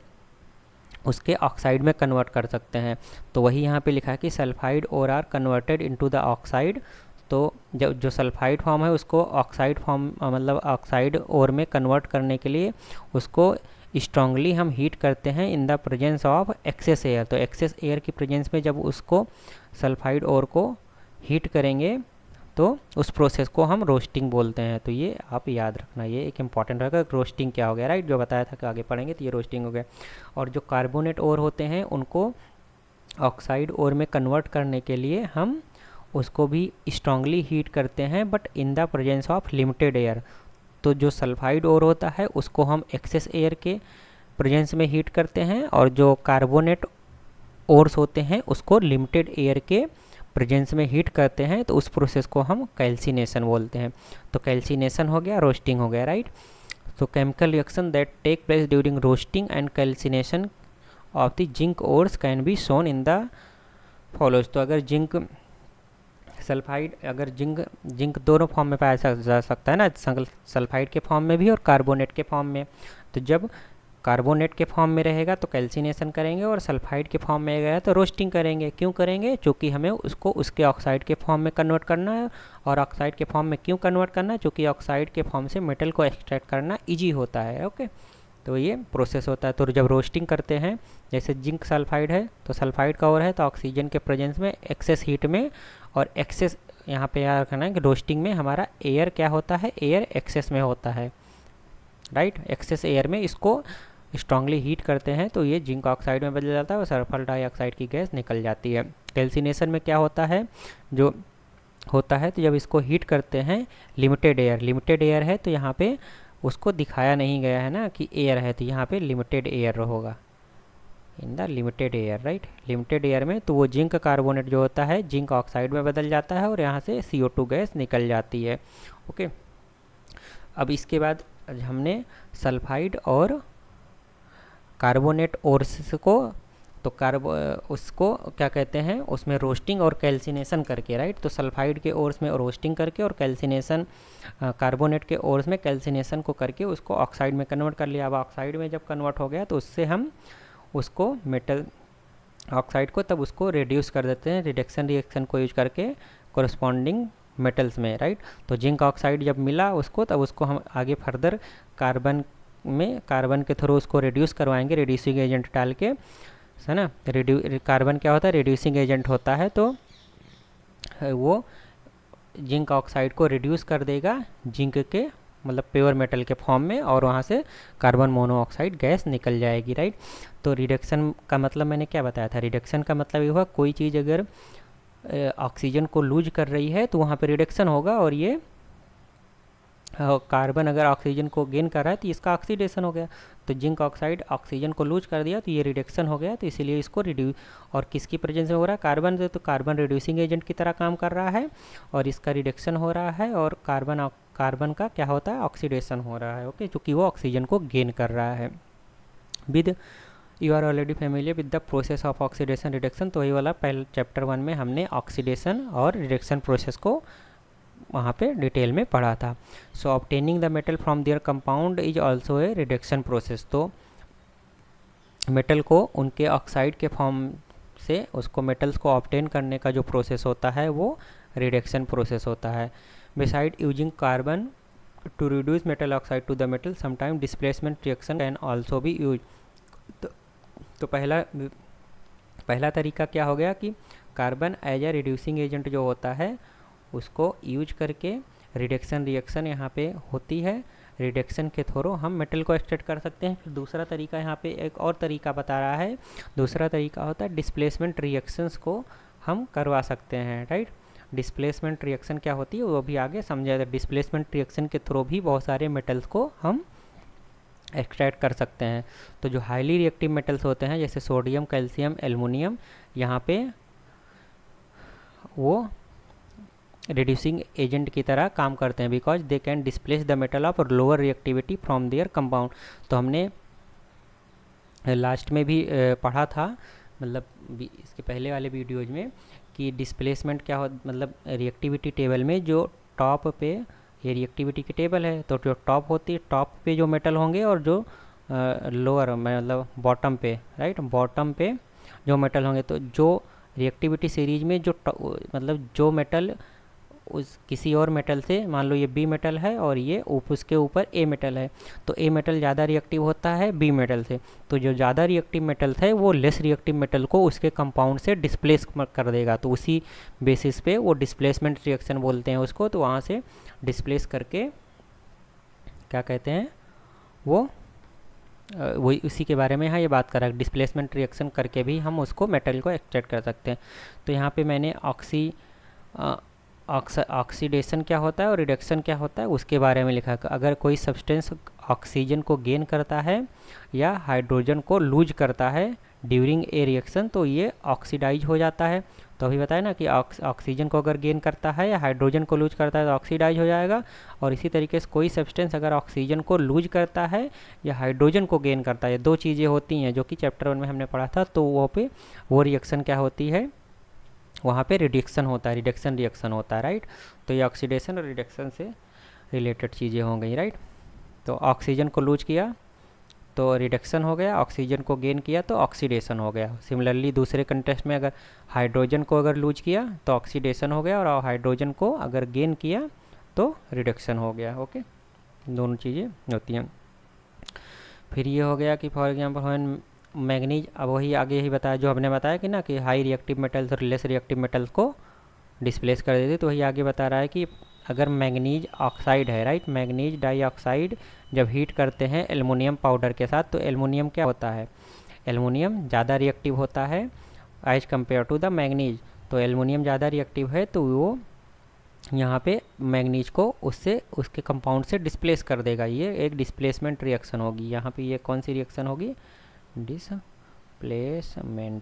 उसके ऑक्साइड में कन्वर्ट कर सकते हैं। तो वही यहाँ पे लिखा है कि सल्फाइड और are converted into the oxide. तो जब जो सल्फाइड फॉर्म है उसको ऑक्साइड फॉर्म मतलब ऑक्साइड और में कन्वर्ट करने के लिए उसको स्ट्रांगली हम हीट करते हैं in the presence of excess air. तो एक्सेस एयर की प्रेजेंस में जब उसको सल्फाइड और को हीट करेंगे तो उस प्रोसेस को हम रोस्टिंग बोलते हैं। तो ये आप याद रखना, ये एक इम्पॉर्टेंट रहेगा। रोस्टिंग क्या हो गया, राइट, जो बताया था कि आगे पढ़ेंगे, तो ये रोस्टिंग हो गया। और जो कार्बोनेट और होते हैं उनको ऑक्साइड और में कन्वर्ट करने के लिए हम उसको भी स्ट्रांगली हीट करते हैं but in the presence of limited air. तो जो सल्फाइड और होता है उसको हम एक्सेस एयर के प्रेजेंस में हीट करते हैं, और जो कार्बोनेट ओर्स होते हैं उसको लिमिटेड एयर के प्रेजेंस में हीट करते हैं। तो उस प्रोसेस को हम कैल्सिनेशन बोलते हैं। तो कैल्सिनेशन हो गया, रोस्टिंग हो गया, राइट। तो chemical reaction that take place during roasting and calcination of the zinc ores can be shown in the follows. तो अगर जिंक सल्फाइड, अगर जिंक दोनों फॉर्म में पाया जा सकता है ना, सल्फाइड के फॉर्म में भी और कार्बोनेट के फॉर्म में। तो जब कार्बोनेट के फॉर्म में रहेगा तो कैल्सिनेशन करेंगे, और सल्फाइड के फॉर्म में गया तो रोस्टिंग करेंगे। क्यों करेंगे? क्योंकि हमें उसको उसके ऑक्साइड के फॉर्म में कन्वर्ट करना है। और ऑक्साइड के फॉर्म में क्यों कन्वर्ट करना है? क्योंकि ऑक्साइड के फॉर्म से मेटल को एक्सट्रैक्ट करना ईजी होता है। ओके, तो ये प्रोसेस होता है। तो जब रोस्टिंग करते हैं, जैसे जिंक सल्फाइड है तो सल्फाइड का और है तो ऑक्सीजन के प्रेजेंस में एक्सेस हीट में, और एक्सेस यहाँ पे याद रखना है कि रोस्टिंग में हमारा एयर क्या होता है, एयर एक्सेस में होता है, राइट। एक्सेस एयर में इसको स्ट्रांगली हीट करते हैं तो ये जिंक ऑक्साइड में बदल जाता है और सल्फर डाइऑक्साइड की गैस निकल जाती है। कैल्सिनेशन में क्या होता है, जो होता है तो जब इसको हीट करते हैं लिमिटेड एयर है तो यहाँ पे उसको दिखाया नहीं गया है ना कि एयर है, तो यहाँ पे लिमिटेड एयर होगा, in the limited air, right. Limited air में तो वो जिंक कार्बोनेट जो होता है जिंक ऑक्साइड में बदल जाता है और यहाँ से CO2 गैस निकल जाती है। ओके, अब इसके बाद हमने सल्फाइड और कार्बोनेट ओर्स को, तो उसको क्या कहते हैं, उसमें रोस्टिंग और कैल्सिनेशन करके, राइट। तो सल्फाइड के ओर्स में रोस्टिंग करके और कैल्सिनेशन, कार्बोनेट के ओर्स में कैल्सिनेशन को करके उसको ऑक्साइड में कन्वर्ट कर लिया। अब ऑक्साइड में जब कन्वर्ट हो गया तो उससे हम उसको मेटल ऑक्साइड को तब उसको रिड्यूस कर देते हैं रिडक्शन रिएक्शन को यूज करके कोरस्पॉन्डिंग मेटल्स में, राइट। तो जिंक ऑक्साइड जब मिला उसको तब उसको हम आगे फर्दर कार्बन के थ्रू उसको रिड्यूस करवाएंगे रिड्यूसिंग एजेंट डाल के, है ना। कार्बन क्या होता है, रिड्यूसिंग एजेंट होता है। तो वो जिंक ऑक्साइड को रिड्यूस कर देगा जिंक के मतलब प्योर मेटल के फॉर्म में, और वहाँ से कार्बन मोनोऑक्साइड गैस निकल जाएगी, राइट। तो रिडक्शन का मतलब मैंने क्या बताया था, रिडक्शन का मतलब ये हुआ कोई चीज़ अगर ऑक्सीजन को लूज कर रही है तो वहाँ पे रिडक्शन होगा, और ये कार्बन अगर ऑक्सीजन को गेन कर रहा है तो इसका ऑक्सीडेशन हो गया। तो जिंक ऑक्साइड ऑक्सीजन को लूज कर दिया तो ये रिडक्शन हो गया, तो इसीलिए इसको रिड्यूस, और किसकी प्रेजेंस में हो रहा है, कार्बन से, तो कार्बन रिड्यूसिंग एजेंट की तरह काम कर रहा है और इसका रिडक्शन हो रहा है, और कार्बन का क्या होता है, ऑक्सीडेशन हो रहा है। ओके, क्योंकि वो ऑक्सीजन को गेन कर रहा है। With you are already familiar with the process of oxidation reduction. तो वही वाला पहले चैप्टर 1 में हमने ऑक्सीडेशन और रिडक्शन प्रोसेस को वहाँ पे डिटेल में पढ़ा था। So obtaining the metal from their compound is also a reduction process. तो मेटल को उनके ऑक्साइड के फॉर्म से उसको मेटल्स को ऑब्टेन करने का जो प्रोसेस होता है वो रिडक्शन प्रोसेस होता है। Beside using carbon to reduce metal oxide to the metal sometime displacement reaction can also be use. तो पहला तरीका क्या हो गया कि carbon as a reducing agent जो होता है उसको यूज करके रिडक्शन रिएक्शन यहाँ पे होती है, रिडक्शन के थ्रू हम मेटल को एक्सट्रैक्ट कर सकते हैं। फिर दूसरा तरीका यहाँ पे एक और तरीका बता रहा है, दूसरा तरीका होता है डिस्प्लेसमेंट रिएक्शंस को हम करवा सकते हैं, राइट। डिस्प्लेसमेंट रिएक्शन क्या होती है वो भी आगे समझा जाए। डिस्प्लेसमेंट रिएक्शन के थ्रू भी बहुत सारे मेटल्स को हम एक्सट्रैक्ट कर सकते हैं। तो जो हाईली रिएक्टिव मेटल्स होते हैं जैसे सोडियम, कैल्शियम, एल्युमिनियम, यहाँ पे वो रिड्यूसिंग एजेंट की तरह काम करते हैं because they can displace the metal of lower reactivity from their compound. तो हमने लास्ट में भी पढ़ा था मतलब इसके पहले वाले वीडियोज में कि डिस्प्लेसमेंट क्या हो, मतलब रिएक्टिविटी टेबल में जो टॉप पे, ये रिएक्टिविटी की टेबल है, तो जो टॉप होती है, टॉप पे जो मेटल होंगे और जो लोअर मतलब बॉटम पे, राइट, बॉटम पे जो मेटल होंगे, तो जो रिएक्टिविटी सीरीज में जो मतलब जो मेटल उस किसी और मेटल से, मान लो ये बी मेटल है और ये उसके ऊपर ए मेटल है, तो ए मेटल ज़्यादा रिएक्टिव होता है बी मेटल से, तो जो ज़्यादा रिएक्टिव मेटल है वो लेस रिएक्टिव मेटल को उसके कंपाउंड से डिस्प्लेस कर देगा, तो उसी बेसिस पे वो डिस्प्लेसमेंट रिएक्शन बोलते हैं उसको। तो वहाँ से डिस्प्लेस करके क्या कहते हैं वो, वही उसी के बारे में यहाँ ये बात कर रहा है, डिस्प्लेसमेंट रिएक्शन करके भी हम उसको मेटल को एक्सट्रैक्ट कर सकते हैं। तो यहाँ पे मैंने ऑक्सीडेशन क्या होता है और रिडक्शन क्या होता है उसके बारे में लिखा है। अगर कोई सब्सटेंस ऑक्सीजन को गेन करता है या हाइड्रोजन को लूज करता है ड्यूरिंग ए रिएक्शन, तो ये ऑक्सीडाइज हो जाता है। तो अभी बताया ना कि ऑक्सीजन को अगर गेन करता है या हाइड्रोजन को लूज करता है तो ऑक्सीडाइज हो जाएगा, और इसी तरीके से कोई सब्सटेंस अगर ऑक्सीजन को लूज करता है या हाइड्रोजन को गेन करता है, दो चीज़ें होती हैं जो कि चैप्टर 1 में हमने पढ़ा था, तो वो रिएक्शन क्या होती है, वहाँ पे रिडक्शन होता है, रिडक्शन रिएक्शन होता है, राइट। तो ये ऑक्सीडेशन और रिडक्शन से रिलेटेड चीज़ें हो गई, राइट। तो ऑक्सीजन को लूज किया तो रिडक्शन हो गया, ऑक्सीजन को गेन किया तो ऑक्सीडेशन हो गया। सिमिलरली दूसरे कंटेस्ट में अगर हाइड्रोजन को अगर लूज किया तो ऑक्सीडेशन हो गया, और हाइड्रोजन को अगर गेन किया तो रिडक्शन हो गया। ओके, दोनों चीज़ें होती हैं। फिर ये हो गया कि फॉर एग्जांपल मैग्नीज, अब वही आगे यही बताया जो हमने बताया कि ना कि हाई रिएक्टिव मेटल्स और लेस रिएक्टिव मेटल्स को डिस्प्लेस कर देते, तो वही आगे बता रहा है कि अगर मैग्नीज ऑक्साइड है, राइट, मैग्नीज डाइऑक्साइड जब हीट करते हैं एल्युमिनियम पाउडर के साथ, तो एल्युमिनियम क्या होता है, एल्युमिनियम ज़्यादा रिएक्टिव होता है as compare to the manganese. तो एल्युमिनियम ज़्यादा रिएक्टिव है तो वो यहाँ पे मैग्नीज को उससे उसके कंपाउंड से डिस्प्लेस कर देगा। ये एक डिस्प्लेसमेंट रिएक्शन होगी। यहाँ पे ये कौन सी रिएक्शन होगी, डिस्प्लेसमेंट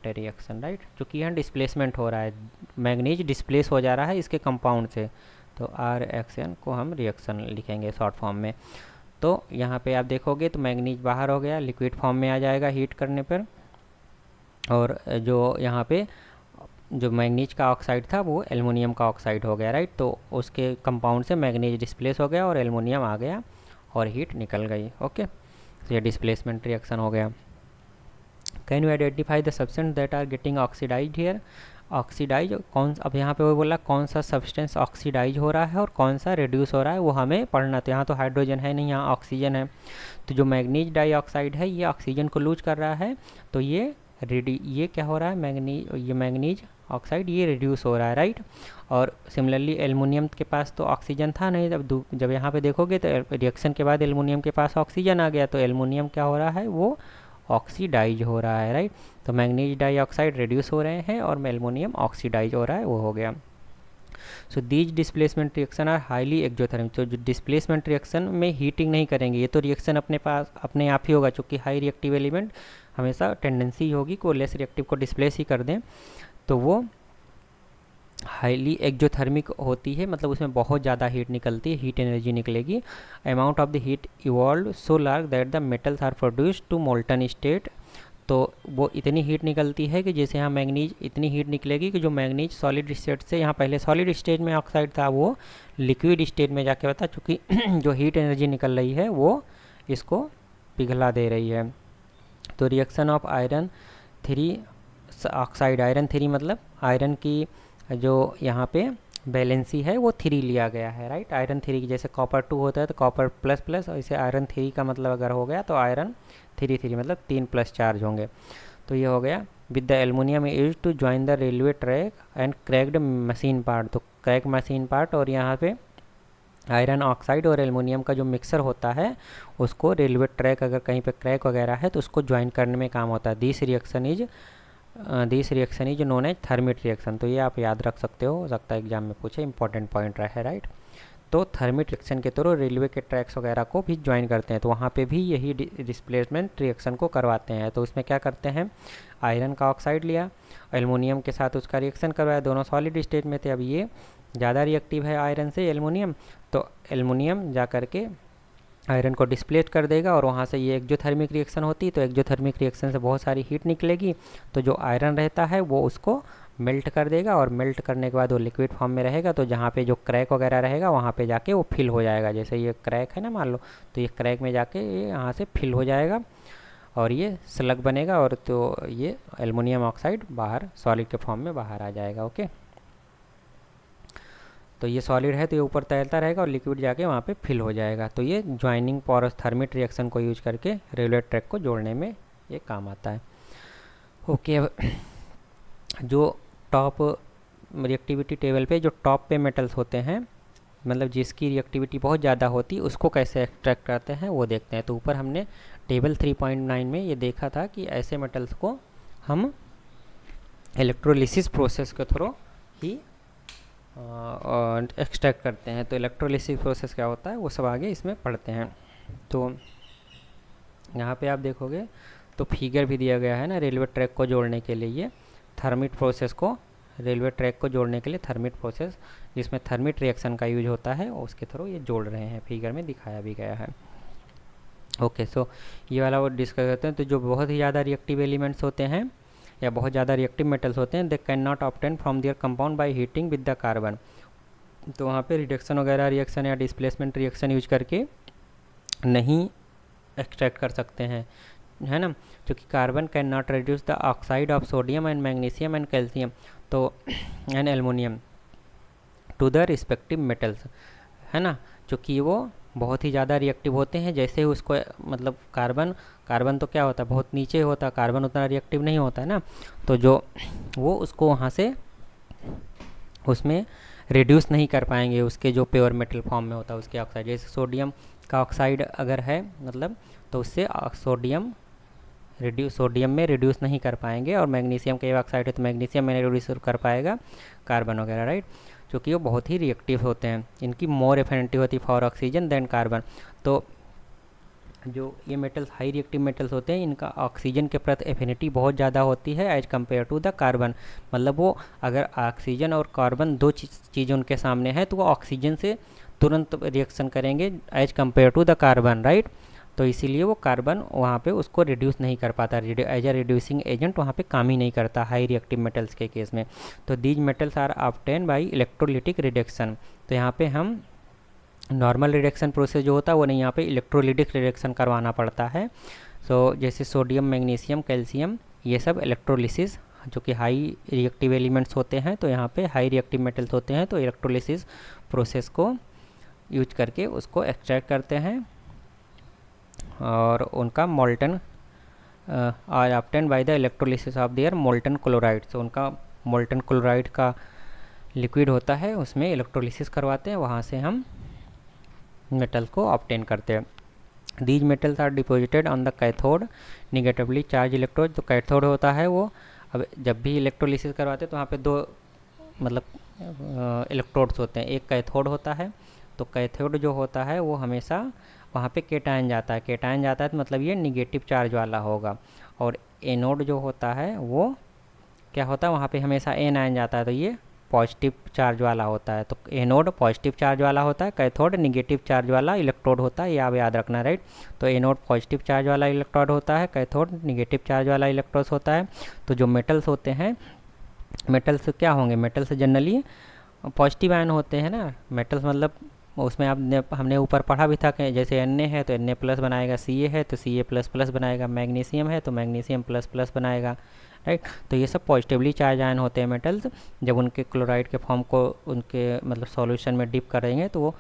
रिएक्शन, राइट, क्योंकि यहाँ डिस्प्लेसमेंट हो रहा है, मैग्नीज डिस्प्लेस हो जा रहा है इसके कंपाउंड से, तो RXN को हम रिएक्शन लिखेंगे शॉर्ट फॉर्म में। तो यहाँ पे आप देखोगे तो मैग्नीज बाहर हो गया, लिक्विड फॉर्म में आ जाएगा हीट करने पर, और जो यहाँ पे जो मैग्नीज का ऑक्साइड था वो एल्युमिनियम का ऑक्साइड हो गया, राइट। तो उसके कंपाउंड से मैग्नीज डिस्प्लेस हो गया और एल्युमिनियम आ गया और हीट निकल गई। ओके, तो ये डिस्प्लेसमेंट रिएक्शन हो गया। Can you identify the substance that are getting oxidised here, oxidise कौन, अब यहाँ पे वो बोला कौन सा सब्सटेंस ऑक्सीडाइज हो रहा है और कौन सा रिड्यूस हो रहा है वो हमें पढ़ना। तो यहाँ तो हाइड्रोजन है नहीं, यहाँ ऑक्सीजन है, तो जो मैग्नीज डाइऑक्साइड है ये ऑक्सीजन को लूज कर रहा है, तो ये क्या हो रहा है, मैग्नीज ऑक्साइड ये रिड्यूस हो रहा है, राइट। और सिमिलरली एल्युमिनियम के पास तो ऑक्सीजन था नहीं, जब यहाँ पे देखोगे तो रिएक्शन के बाद एल्युमिनियम के पास ऑक्सीजन आ गया, तो एल्युमिनियम क्या हो रहा है, वो ऑक्सीडाइज हो रहा है, राइट। तो मैग्नीज डाइऑक्साइड रिड्यूस हो रहे हैं और एल्युमिनियम ऑक्सीडाइज हो रहा है, वो हो गया। So these displacement reaction are highly exothermic. तो जो डिस्प्लेसमेंट रिएक्शन में हीटिंग नहीं करेंगे, ये तो रिएक्शन अपने आप ही होगा, चूँकि हाई रिएक्टिव एलिमेंट हमेशा टेंडेंसी होगी को लेस रिएक्टिव को डिस्प्लेस ही कर दें, तो वो हाईली एक्जोथर्मिक होती है, मतलब उसमें बहुत ज़्यादा हीट निकलती है, हीट एनर्जी निकलेगी। Amount of the heat evolve so large that the metals are produced to molten state. तो वो इतनी हीट निकलती है कि जैसे यहाँ मैग्नीज इतनी हीट निकलेगी कि जो मैग्नीज सॉलिड स्टेट से, यहाँ पहले सॉलिड स्टेट में ऑक्साइड था, वो लिक्विड स्टेट में जाके बता, चूँकि जो हीट एनर्जी निकल रही है वो इसको पिघला दे रही है। तो reaction of iron 3 oxide, iron 3 मतलब आयरन की जो यहाँ पे बैलेंसी है वो 3 लिया गया है, राइट। आयरन 3 की जैसे कॉपर 2 होता है तो कॉपर प्लस प्लस, और इसे आयरन 3 का मतलब अगर हो गया तो आयरन 3 मतलब 3 प्लस चार्ज होंगे। तो ये हो गया। With the aluminium use to join the railway track and cracked machine part. तो क्रैक मशीन पार्ट, और यहाँ पे आयरन ऑक्साइड और एल्युमिनियम का जो मिक्सर होता है उसको रेलवे ट्रैक अगर कहीं पे क्रैक वगैरह है तो उसको ज्वाइन करने में काम होता है। This reaction is known as thermite reaction. तो ये आप याद रख सकते हो सकता है एग्जाम में पूछे, इंपॉर्टेंट पॉइंट रहा है, राइट। तो थर्मिट रिएक्शन के थ्रू रेलवे के ट्रैक्स वगैरह को भी ज्वाइन करते हैं, तो वहाँ पे भी यही डिस्प्लेसमेंट रिएक्शन को करवाते हैं। तो उसमें क्या करते हैं, आयरन का ऑक्साइड लिया, एल्युमिनियम के साथ उसका रिएक्शन करवाया, दोनों सॉलिड स्टेट में थे। अब ये ज़्यादा रिएक्टिव है आयरन से एल्युमिनियम, तो एल्युमिनियम जा करके आयरन को डिस्प्लेस कर देगा और वहाँ से ये एक्जोथर्मिक रिएक्शन होती है, तो एक्जोथर्मिक रिएक्शन से बहुत सारी हीट निकलेगी, तो जो आयरन रहता है वो उसको मेल्ट कर देगा और मेल्ट करने के बाद वो लिक्विड फॉर्म में रहेगा। तो जहाँ पे जो क्रैक वगैरह रहेगा वहाँ पे जाके वो फिल हो जाएगा। जैसे ये क्रैक है ना मान लो, तो ये क्रैक में जाके ये यहाँ से फिल हो जाएगा और ये स्लग बनेगा और तो ये एल्युमिनियम ऑक्साइड बाहर सॉलिड के फॉर्म में बाहर आ जाएगा। ओके, तो ये सॉलिड है तो ये ऊपर तैरता रहेगा और लिक्विड जाके वहाँ पे फिल हो जाएगा। तो ये ज्वाइनिंग पोरस थर्मिट रिएक्शन को यूज करके रेलवे ट्रैक को जोड़ने में ये काम आता है। ओके, अब जो टॉप रिएक्टिविटी टेबल पे जो टॉप पे मेटल्स होते हैं, मतलब जिसकी रिएक्टिविटी बहुत ज़्यादा होती है, उसको कैसे एक्सट्रैक्ट करते हैं वो देखते हैं। तो ऊपर हमने टेबल 3.9 में ये देखा था कि ऐसे मेटल्स को हम इलेक्ट्रोलिसिस प्रोसेस के थ्रू ही एक्सट्रैक्ट करते हैं। तो इलेक्ट्रोलिसिस प्रोसेस क्या होता है वो सब आगे इसमें पढ़ते हैं। तो यहाँ पे आप देखोगे तो फिगर भी दिया गया है ना, रेलवे ट्रैक को जोड़ने के लिए ये थर्मिट प्रोसेस को, रेलवे ट्रैक को जोड़ने के लिए थर्मिट प्रोसेस जिसमें थर्मिट रिएक्शन का यूज होता है उसके थ्रू ये जोड़ रहे हैं, फिगर में दिखाया भी गया है। ओके, सो ये वाला वो डिस्कस करते हैं। तो जो बहुत ही ज़्यादा रिएक्टिव एलिमेंट्स होते हैं या बहुत ज़्यादा रिएक्टिव मेटल्स होते हैं, they can not obtain from their compound by heating with the carbon. तो वहाँ पे रिडक्शन वगैरह रिएक्शन या डिस्प्लेसमेंट रिएक्शन यूज करके नहीं एक्सट्रैक्ट कर सकते हैं, है ना, क्योंकि carbon can not reduce the oxide of sodium and magnesium and calcium तो and aluminium to the respective metals, है ना, क्योंकि वो बहुत ही ज़्यादा रिएक्टिव होते हैं। जैसे ही उसको मतलब कार्बन तो क्या होता है बहुत नीचे होता है, कार्बन उतना रिएक्टिव नहीं होता है ना, तो जो वो उसको वहाँ से उसमें रिड्यूस नहीं कर पाएंगे उसके जो प्योर मेटल फॉर्म में होता है उसके ऑक्साइड। जैसे सोडियम का ऑक्साइड अगर है मतलब तो उससे सोडियम में रिड्यूस नहीं कर पाएंगे, और मैग्नीशियम का ऑक्साइड है तो मैग्नीशियम में रिड्यूस कर पाएगा कार्बन वगैरह, राइट, क्योंकि वो बहुत ही रिएक्टिव होते हैं। इनकी मोर एफिनिटी होती है फॉर ऑक्सीजन देन कार्बन। तो जो ये मेटल्स हाई रिएक्टिव मेटल्स होते हैं इनका ऑक्सीजन के प्रति एफिनिटी बहुत ज़्यादा होती है as compare to the carbon. मतलब वो अगर ऑक्सीजन और कार्बन दो चीज़ उनके सामने है तो वो ऑक्सीजन से तुरंत रिएक्शन करेंगे as compare to the carbon, right. तो इसीलिए वो कार्बन वहाँ पे उसको रिड्यूस नहीं कर पाता, एज अ रिड्यूसिंग एजेंट वहाँ पे काम ही नहीं करता हाई रिएक्टिव मेटल्स के केस में। तो these metals are obtain by electrolytic reduction. तो यहाँ पे हम नॉर्मल रिडक्शन प्रोसेस जो होता है वो नहीं, यहाँ पे इलेक्ट्रोलिटिक रिडक्शन करवाना पड़ता है। सो जैसे सोडियम, मैग्नीशियम, कैल्शियम ये सब इलेक्ट्रोलिसिस जो कि हाई रिएक्टिव एलिमेंट्स होते हैं, तो यहाँ पे हाई रिएक्टिव मेटल्स होते हैं तो इलेक्ट्रोलिसिस प्रोसेस को यूज करके उसको एक्सट्रैक्ट करते हैं और उनका molten are obtain by the electrolysis of their molten chloride. तो उनका मोल्टन क्लोराइड का लिक्विड होता है उसमें इलेक्ट्रोलिसिस करवाते हैं, वहाँ से हम मेटल को ऑब्टेन करते हैं। These metals are deposited on the cathode negatively charge electrode. तो कैथोड होता है वो, अब जब भी इलेक्ट्रोलिसिस करवाते हैं तो वहाँ पे दो मतलब इलेक्ट्रोड्स होते हैं, एक कैथोड होता है। तो कैथोड जो होता है वो हमेशा वहाँ पे केटायन जाता है, केटायन जाता है तो मतलब ये निगेटिव चार्ज वाला होगा। और एनोड जो होता है वो क्या होता है वहाँ पे हमेशा एन आयन जाता है, तो ये पॉजिटिव चार्ज वाला होता है। तो एनोड पॉजिटिव चार्ज वाला होता है, कैथोड निगेटिव चार्ज वाला इलेक्ट्रोड होता है, ये आप याद रखना, राइट। तो एनोड पॉजिटिव चार्ज वाला इलेक्ट्रोड होता है, कैथोड निगेटिव चार्ज वाला इलेक्ट्रोड होता है। तो जो मेटल्स होते हैं, मेटल्स क्या होंगे, मेटल्स जनरली पॉजिटिव आयन होते हैं ना। मेटल्स मतलब उसमें हमने ऊपर पढ़ा भी था कि जैसे Na है तो Na प्लस बनाएगा, Ca है तो Ca प्लस प्लस बनाएगा, मैग्नीशियम है तो मैग्नीशियम प्लस प्लस बनाएगा, राइट। तो ये सब पॉजिटिवली चार्ज आयन होते हैं मेटल्स। जब उनके क्लोराइड के फॉर्म को उनके मतलब सॉल्यूशन में डिप करेंगे तो वो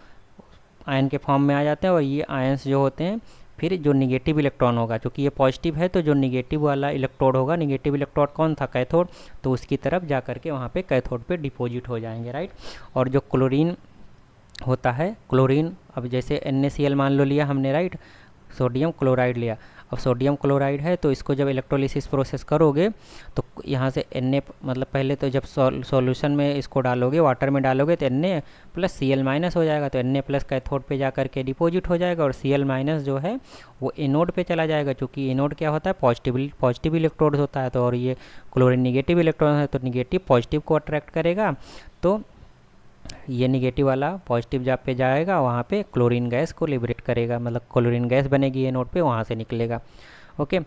आयन के फॉर्म में आ जाते हैं। और ये आयन्स जो होते हैं फिर जो निगेटिव इलेक्ट्रॉन होगा, क्योंकि ये पॉजिटिव है तो जो निगेटिव वाला इलेक्ट्रोड होगा, निगेटिव इलेक्ट्रोड कौन था, कैथोड, तो उसकी तरफ जा करके वहाँ पे कैथोड पे डिपॉजिट हो जाएंगे, राइट। और जो क्लोरीन होता है, क्लोरीन अब जैसे NaCl मान लो लिया हमने, राइट, सोडियम क्लोराइड लिया। अब सोडियम क्लोराइड है तो इसको जब इलेक्ट्रोलिसिस प्रोसेस करोगे तो यहाँ से Na मतलब पहले तो जब सॉल्यूशन में इसको डालोगे, वाटर में डालोगे तो Na प्लस Cl माइनस हो जाएगा। तो Na प्लस कैथोड पे जा करके डिपॉजिट हो जाएगा और Cl माइनस जो है वो एनोड पे चला जाएगा, क्योंकि एनोड क्या होता है पॉजिटिव इलेक्ट्रोड होता है। तो और ये क्लोरीन निगेटिव इलेक्ट्रॉन है तो निगेटिव पॉजिटिव को अट्रैक्ट करेगा। तो ये निगेटिव वाला पॉजिटिव जहाँ पे जाएगा वहाँ पे क्लोरीन गैस को लिबरेट करेगा, मतलब क्लोरीन गैस बनेगी ये नोड पे, वहाँ से निकलेगा। ओके,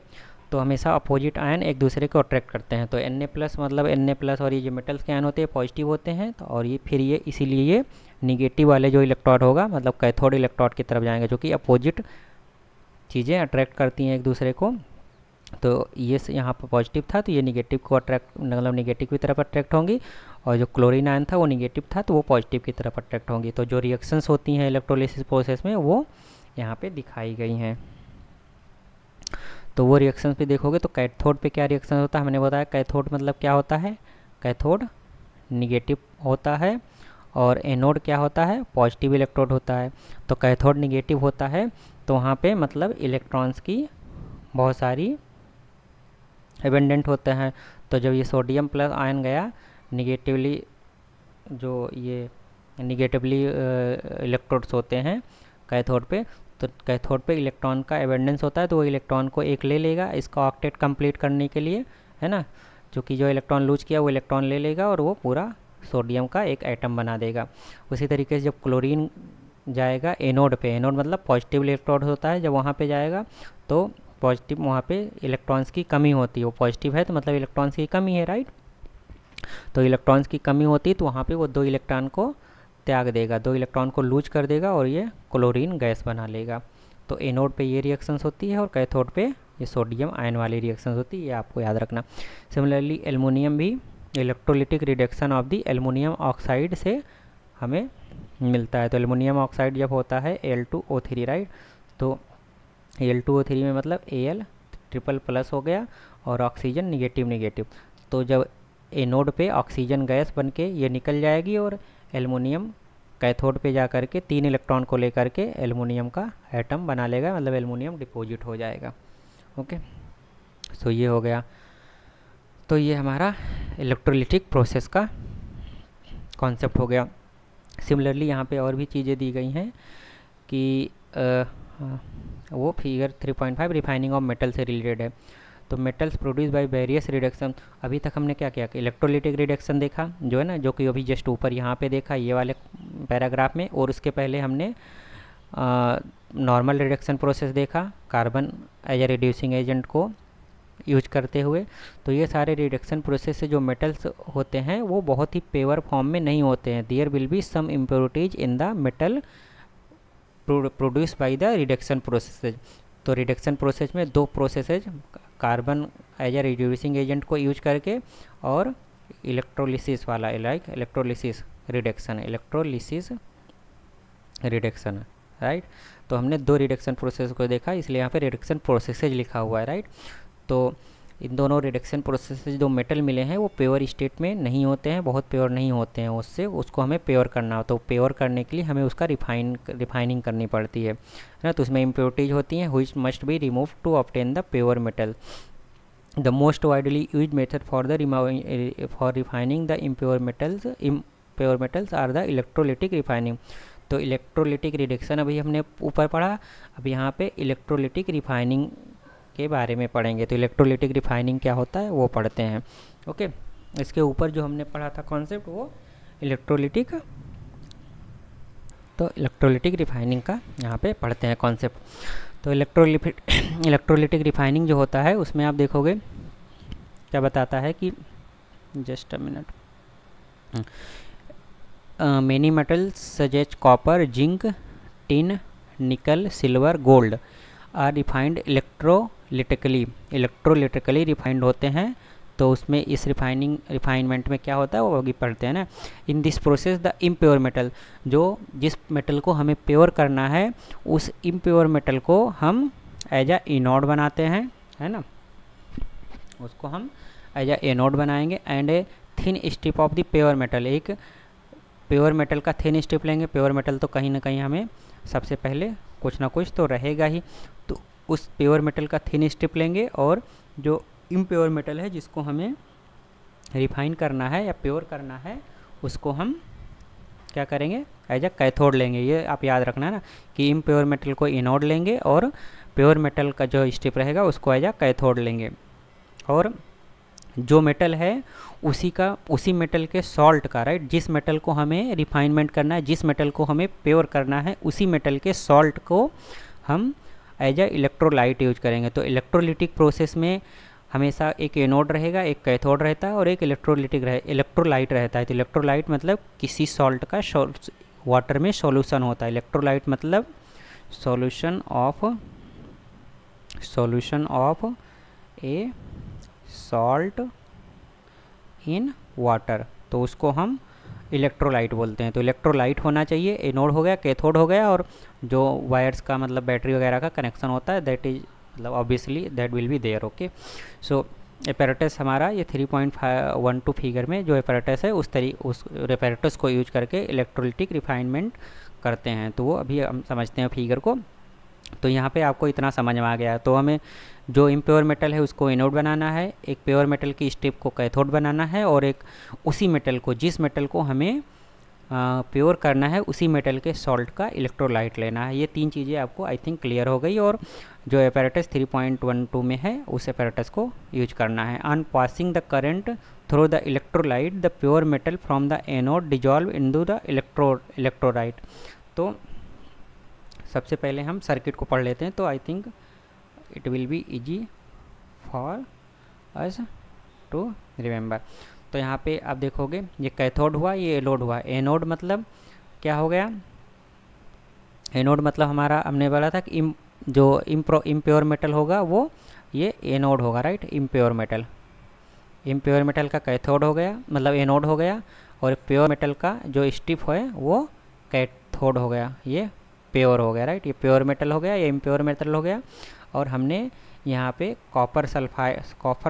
तो हमेशा अपोजिट आयन एक दूसरे को अट्रैक्ट करते हैं। तो Na+ मतलब Na+ और ये जो मेटल्स के आयन होते हैं पॉजिटिव होते हैं, तो और ये फिर ये इसीलिए ये निगेटिव वाले जो इलेक्ट्रोड होगा मतलब कैथोड इलेक्ट्रोड की तरफ जाएंगे, जो कि अपोजिट चीज़ें अट्रैक्ट करती हैं एक दूसरे को। तो ये यहाँ पर पॉजिटिव था तो ये निगेटिव को अट्रैक्ट मतलब निगेटिव की तरफ अट्रैक्ट होंगी, और जो क्लोरीन आयन था वो निगेटिव था तो वो पॉजिटिव की तरफ अट्रैक्ट होंगी। तो जो रिएक्शंस होती हैं इलेक्ट्रोलिसिस प्रोसेस में वो यहाँ पे दिखाई गई हैं। तो वो रिएक्शंस पे देखोगे तो कैथोड पे क्या रिएक्शन होता है, हमने बताया कैथोड मतलब क्या होता है, कैथोड निगेटिव होता है, और एनोड क्या होता है, पॉजिटिव इलेक्ट्रोड होता है। तो कैथोड निगेटिव होता है तो वहाँ पे मतलब इलेक्ट्रॉन्स की बहुत सारी एबेंडेंट होते हैं। तो जब ये सोडियम प्लस आयन गया निगेटिवली, जो ये निगेटिवली इलेक्ट्रोड्स होते हैं कैथोड पे, तो कैथोड पे इलेक्ट्रॉन का एबेंडेंस होता है, तो वो इलेक्ट्रॉन को एक ले लेगा इसका ऑक्टेट कंप्लीट करने के लिए, है ना, क्योंकि जो इलेक्ट्रॉन लूज किया वो इलेक्ट्रॉन ले लेगा और वो पूरा सोडियम का एक एटम बना देगा। उसी तरीके से जब क्लोरीन जाएगा एनोड पे, एनोड मतलब पॉजिटिव इलेक्ट्रोड होता है, जब वहाँ पे जाएगा तो पॉजिटिव वहाँ पे इलेक्ट्रॉन्स की कमी होती है, वो पॉजिटिव है तो मतलब इलेक्ट्रॉन्स की कमी है, राइट। तो इलेक्ट्रॉन्स की कमी होती है तो वहाँ पे वो 2 इलेक्ट्रॉन को त्याग देगा, 2 इलेक्ट्रॉन को लूज कर देगा और ये क्लोरीन गैस बना लेगा। तो एनोड पे ये रिएक्शंस होती है और कैथोड पे ये सोडियम आयन वाली रिएक्शंस होती है, ये आपको याद रखना। सिमिलरली एल्युमिनियम भी electrolytic reduction of the aluminium oxide से हमें मिलता है। तो एल्युमिनियम ऑक्साइड जब होता है Al2O3, राइट, तो Al2O3 में मतलब Al++ हो गया और ऑक्सीजन निगेटिव निगेटिव, तो जब एनोड पे ऑक्सीजन गैस बन के ये निकल जाएगी और एल्युमिनियम कैथोड पे जा कर के 3 इलेक्ट्रॉन को लेकर के एल्युमिनियम का एटम बना लेगा, मतलब एल्युमिनियम डिपॉजिट हो जाएगा। ओके, सो ये हो गया। तो ये हमारा इलेक्ट्रोलिटिक प्रोसेस का कॉन्सेप्ट हो गया। सिमिलरली यहाँ पे और भी चीज़ें दी गई हैं कि वो फिगर 3.5 रिफाइनिंग ऑफ मेटल से रिलेटेड है। तो metals produce by various reduction, अभी तक हमने क्या किया कि इलेक्ट्रोलिटिक रिडक्शन देखा जो है ना, जो कि अभी जस्ट ऊपर यहाँ पे देखा ये वाले पैराग्राफ में, और उसके पहले हमने नॉर्मल रिडक्शन प्रोसेस देखा carbon as a reducing agent को यूज करते हुए। तो ये सारे रिडक्शन प्रोसेस से जो मेटल्स होते हैं वो बहुत ही प्योर फॉर्म में नहीं होते हैं, there will be some impurities in the metal produce by the reduction processes. तो रिडक्शन प्रोसेस में 2 processes, carbon as a reducing agent को यूज करके और इलेक्ट्रोलिसिस वाला, लाइक इलेक्ट्रोलिसिस रिडक्शन, राइट। तो हमने 2 रिडक्शन प्रोसेस को देखा, इसलिए यहाँ पे रिडक्शन प्रोसेसेज लिखा हुआ है, राइट। तो इन दोनों रिडक्शन प्रोसेसेज जो मेटल मिले हैं वो प्योर स्टेट में नहीं होते हैं, बहुत प्योर नहीं होते हैं, उससे उसको हमें प्योर करना हो, तो प्योर करने के लिए हमें उसका रिफाइनिंग करनी पड़ती है ना। तो उसमें इम्प्योरिटीज होती हैं which must be remove to obtain the pure metal. The most widely used method for refining the impure metals are the electrolytic refining. तो इलेक्ट्रोलिटिक रिडक्शन अभी हमने ऊपर पढ़ा, अब यहाँ पे इलेक्ट्रोलिटिक रिफाइनिंग के बारे में पढ़ेंगे। तो इलेक्ट्रोलिटिक रिफाइनिंग क्या होता है वो पढ़ते हैं। ओके, इसके ऊपर जो हमने पढ़ा था कॉन्सेप्ट वो इलेक्ट्रोलिटिक रिफाइनिंग का यहाँ पे पढ़ते हैं कॉन्सेप्ट। तो इलेक्ट्रोलिटिक रिफाइनिंग जो होता है उसमें आप देखोगे क्या बताता है कि just a minute, many metals such as copper, zinc, tin, nickel, silver, gold are refined electrolytically refined होते हैं। तो उसमें इस रिफाइनमेंट में क्या होता है वो अभी पढ़ते हैं ना। In this process the impure metal, जो जिस मेटल को हमें प्योर करना है उस इम्प्योर मेटल को हम एज अ एनोड बनाते हैं, है ना, उसको हम एज अ एनोड बनाएंगे। And a thin strip of the pure metal, एक प्योर मेटल का थिन स्ट्रिप लेंगे। प्योर मेटल तो कहीं ना कहीं हमें सबसे पहले कुछ ना कुछ तो रहेगा ही, तो उस प्योर मेटल का थिन स्ट्रिप लेंगे और जो इम्प्योर मेटल है जिसको हमें रिफाइन करना है या प्योर करना है उसको हम क्या करेंगे, एज अ कैथोड लेंगे। ये आप याद रखना है ना कि इम्प्योर मेटल को एनोड लेंगे और प्योर मेटल का जो स्ट्रिप रहेगा उसको एज अ कैथोड लेंगे। और जो मेटल है उसी मेटल के सॉल्ट का, राइट, जिस मेटल को हमें रिफाइनमेंट करना है, जिस मेटल को हमें प्योर करना है, उसी मेटल के सॉल्ट को हम एज अ इलेक्ट्रोलाइट यूज करेंगे। तो इलेक्ट्रोलिटिक प्रोसेस में हमेशा एक एनोड रहेगा, एक कैथोड रहता है और एक इलेक्ट्रोलाइट रहता है। तो इलेक्ट्रोलाइट मतलब किसी सॉल्ट का वाटर में सॉल्यूशन होता है। इलेक्ट्रोलाइट मतलब solution of A salt in water, तो उसको हम इलेक्ट्रोलाइट बोलते हैं। तो इलेक्ट्रोलाइट होना चाहिए, एनोड हो गया, कैथोड हो गया, और जो वायर्स का मतलब बैटरी वगैरह का कनेक्शन होता है दैट इज मतलब obviously that will be there. Okay, so apparatus हमारा ये 3.12 फिगर में जो एपैरेटस है उस एपैरेटस को यूज करके इलेक्ट्रोलिटिक रिफाइनमेंट करते हैं। तो वो अभी हम समझते हैं फिगर को। तो यहाँ पे आपको इतना समझ में आ गया। तो हमें जो इम्प्योर मेटल है उसको एनोड बनाना है, एक प्योर मेटल की स्ट्रिप को कैथोड बनाना है, और एक उसी मेटल को, जिस मेटल को हमें प्योर करना है, उसी मेटल के सॉल्ट का इलेक्ट्रोलाइट लेना है। ये तीन चीज़ें आपको आई थिंक क्लियर हो गई। और जो एपैरेटस 3.12 में है उस एपैरेटस को यूज करना है। On passing the current through the electrolyte the pure metal from the anode dissolve into the electrolyte. तो सबसे पहले हम सर्किट को पढ़ लेते हैं, तो I think it will be easy for us to remember. तो यहाँ पे आप देखोगे ये कैथोड हुआ, ये एनोड हुआ। एनोड मतलब क्या हो गया? एनोड मतलब हमारा हमने बोला था कि जो इम्प्योर मेटल होगा वो ये एनोड होगा, राइट। इम्प्योर मेटल का कैथोड हो गया, मतलब एनोड हो गया, और प्योर मेटल का जो स्ट्रिप है वो कैथोड हो गया, ये प्योर हो गया, राइट। ये प्योर मेटल हो गया, ये इम्प्योर मेटल हो गया। और हमने यहाँ पे कॉपर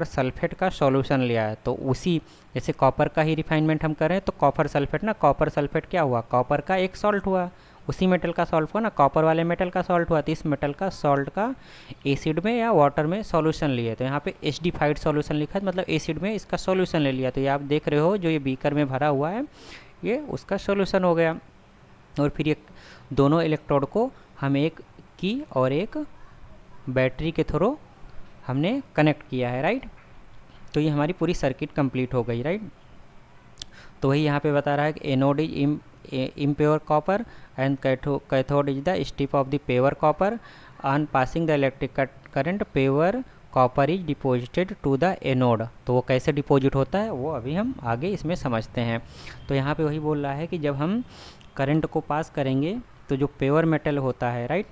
सल्फेट का सॉल्यूशन लिया है। तो उसी जैसे कॉपर का ही रिफाइनमेंट हम करें तो कॉपर सल्फेट क्या हुआ? कॉपर का एक सॉल्ट हुआ, उसी मेटल का सॉल्ट हुआ ना, कॉपर वाले मेटल का सॉल्ट हुआ। तो इस मेटल का सॉल्ट का एसिड में या वाटर में सॉल्यूशन लिए, तो यहाँ पे एसिडिफाइड सॉल्यूशन लिखा है, मतलब एसिड में इसका सॉल्यूशन ले लिया। तो ये आप देख रहे हो जो ये बीकर में भरा हुआ है ये उसका सॉल्यूशन हो गया। और फिर ये दोनों इलेक्ट्रोड को हम एक की और एक बैटरी के थ्रू हमने कनेक्ट किया है, राइट। तो ये हमारी पूरी सर्किट कंप्लीट हो गई, राइट। तो वही यहाँ पे बता रहा है कि anode is impure copper and cathode is the strip of the pure copper. On passing the electric current pure copper is deposited to the anode. तो वो कैसे डिपॉजिट होता है वो अभी हम आगे इसमें समझते हैं। तो यहाँ पे वही बोल रहा है कि जब हम करंट को पास करेंगे तो जो प्योर मेटल होता है, राइट,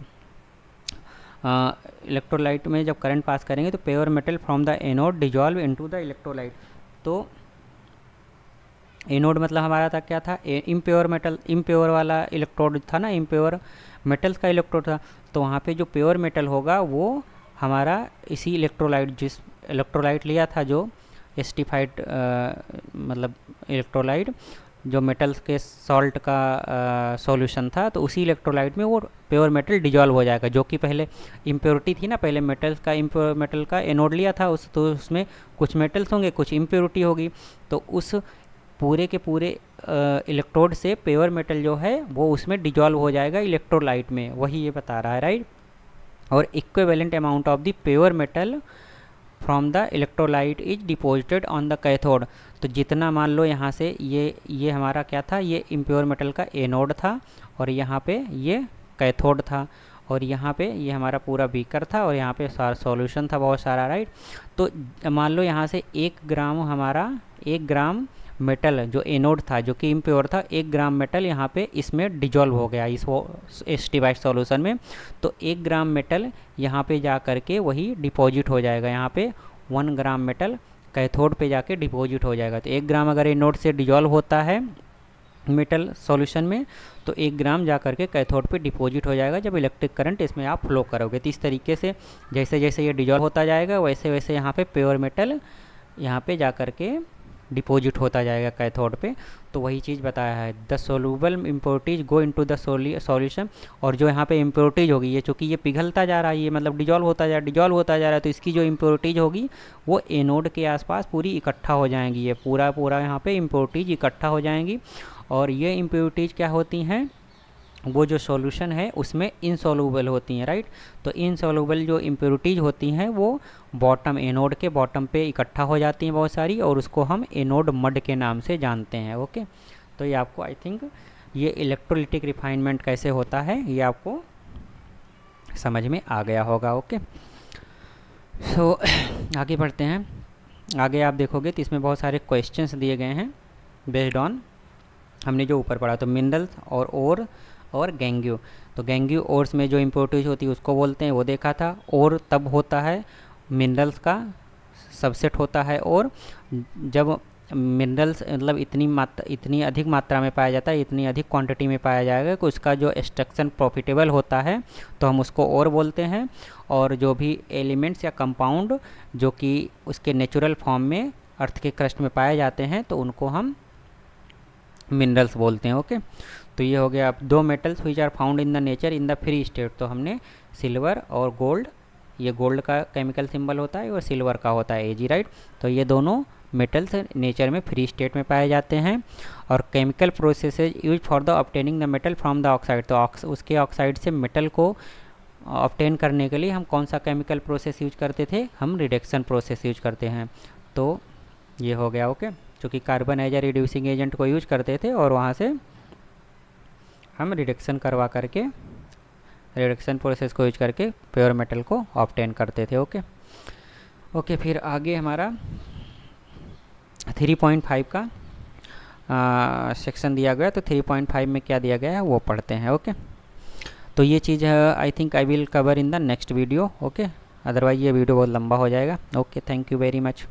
इलेक्ट्रोलाइट में जब करंट पास करेंगे तो pure metal from the anode dissolve into the electrolyte. तो एनोड मतलब हमारा था क्या था? इम्प्योर वाला इलेक्ट्रोड था ना, इम्प्योर मेटल्स का इलेक्ट्रोड था। तो वहाँ पे जो प्योर मेटल होगा वो हमारा इसी जिस इलेक्ट्रोलाइट लिया था, जो एसिडिफाइड मतलब इलेक्ट्रोलाइट जो मेटल्स के सॉल्ट का सॉल्यूशन था, तो उसी इलेक्ट्रोलाइट में वो प्योर मेटल डिजॉल्व हो जाएगा। जो कि पहले इम्प्योरिटी थी ना, पहले इम्प्योर मेटल का एनोड लिया था तो उसमें कुछ मेटल्स होंगे, कुछ इम्प्योरिटी होगी। तो उस पूरे के पूरे इलेक्ट्रोड से प्योर मेटल जो है वो उसमें डिजॉल्व हो जाएगा इलेक्ट्रोलाइट में, वही ये बता रहा है, राइट। और equivalent amount of the pure metal from the electrolyte is deposited on the cathode. तो जितना मान लो यहाँ से ये हमारा क्या था? ये इम्प्योर मेटल का एनोड था, और यहाँ पे ये कैथोड था, और यहाँ पे ये हमारा पूरा बीकर था, और यहाँ पे सारा सॉल्यूशन था बहुत सारा, राइट। तो मान लो यहाँ से 1 ग्राम मेटल जो एनोड था, जो कि इम्प्योर था, 1 ग्राम मेटल यहाँ पे इसमें डिजॉल्व हो गया इस एसिडिफाइड सॉल्यूशन में। तो 1 ग्राम मेटल यहाँ पे जा करके वही डिपॉजिट हो जाएगा। यहाँ पे 1 ग्राम मेटल कैथोड पे जाके डिपॉजिट हो जाएगा। तो 1 ग्राम अगर एनोड से डिजॉल्व होता है मेटल सॉल्यूशन में, तो 1 ग्राम जा करके कैथोड पे डिपॉजिट हो जाएगा जब इलेक्ट्रिक करंट इसमें आप फ्लो करोगे। तो इस तरीके से जैसे जैसे ये डिजॉल्व होता जाएगा वैसे वैसे यहाँ पे प्योर मेटल यहाँ पे जा करके डिपॉजिट होता जाएगा कैथोड पे। तो वही चीज़ बताया है, the soluble impurities go into the solution. और जो यहाँ पे इम्प्योरिटीज होगी, ये चूँकि ये पिघलता जा रहा है, ये मतलब डिजॉल्व होता जा रहा है, तो इसकी जो इम्प्योरिटीज होगी वो एनोड के आसपास पूरी इकट्ठा हो जाएंगी। ये पूरा यहाँ पे इम्प्योरिटीज इकट्ठा हो जाएंगी। और ये इम्प्योरिटीज क्या होती हैं? वो जो सॉल्यूशन है उसमें इनसॉल्यूबल होती हैं, राइट। तो इनसॉल्यूबल जो इम्प्योरिटीज़ होती हैं वो बॉटम एनोड के बॉटम पे इकट्ठा हो जाती हैं बहुत सारी, और उसको हम एनोड मड के नाम से जानते हैं। ओके, तो ये आपको आई थिंक ये इलेक्ट्रोलिटिक रिफाइनमेंट कैसे होता है ये आपको समझ में आ गया होगा। ओके, सो आगे बढ़ते हैं। आगे आप देखोगे तो इसमें बहुत सारे क्वेश्चंस दिए गए हैं बेस्ड ऑन हमने जो ऊपर पढ़ा, तो मिनरल्स और ओर और गैंग्यू। तो गैंग्यू ओर्स में जो इम्प्योरिटीज होती है उसको बोलते हैं, वो देखा था। ओर तब होता है मिनरल्स का सबसेट होता है, और जब मिनरल्स मतलब इतनी अधिक मात्रा में पाया जाता है, इतनी अधिक क्वांटिटी में पाया जाएगा कि उसका जो एक्सट्रैक्शन प्रॉफिटेबल होता है तो हम उसको और बोलते हैं। और जो भी एलिमेंट्स या कंपाउंड जो कि उसके नेचुरल फॉर्म में अर्थ के क्रस्ट में पाए जाते हैं तो उनको हम मिनरल्स बोलते हैं। ओके, तो ये हो गया। अब दो metals which are found in the nature in the free state, तो हमने सिल्वर और गोल्ड, ये गोल्ड का केमिकल सिंबल होता है और सिल्वर का होता है Ag, राइट। तो ये दोनों मेटल्स नेचर में फ्री स्टेट में पाए जाते हैं। और chemical processes use for the obtaining the metal from the oxide, तो उसके ऑक्साइड से मेटल को ऑब्टेन करने के लिए हम कौन सा केमिकल प्रोसेस यूज करते थे, हम रिडक्शन प्रोसेस यूज करते हैं। तो ये हो गया। ओके, क्योंकि carbon as a reducing agent को यूज करते थे और वहाँ से हम रिडक्शन करवा करके, रिडक्शन प्रोसेस को यूज करके प्योर मेटल को ऑब्टेन करते थे। ओके ओके, फिर आगे हमारा 3.5 का सेक्शन दिया गया। तो 3.5 में क्या दिया गया है वो पढ़ते हैं। ओके, तो ये चीज़ I think I will cover in the next video. Okay, otherwise ये वीडियो बहुत लंबा हो जाएगा। Okay, thank you very much.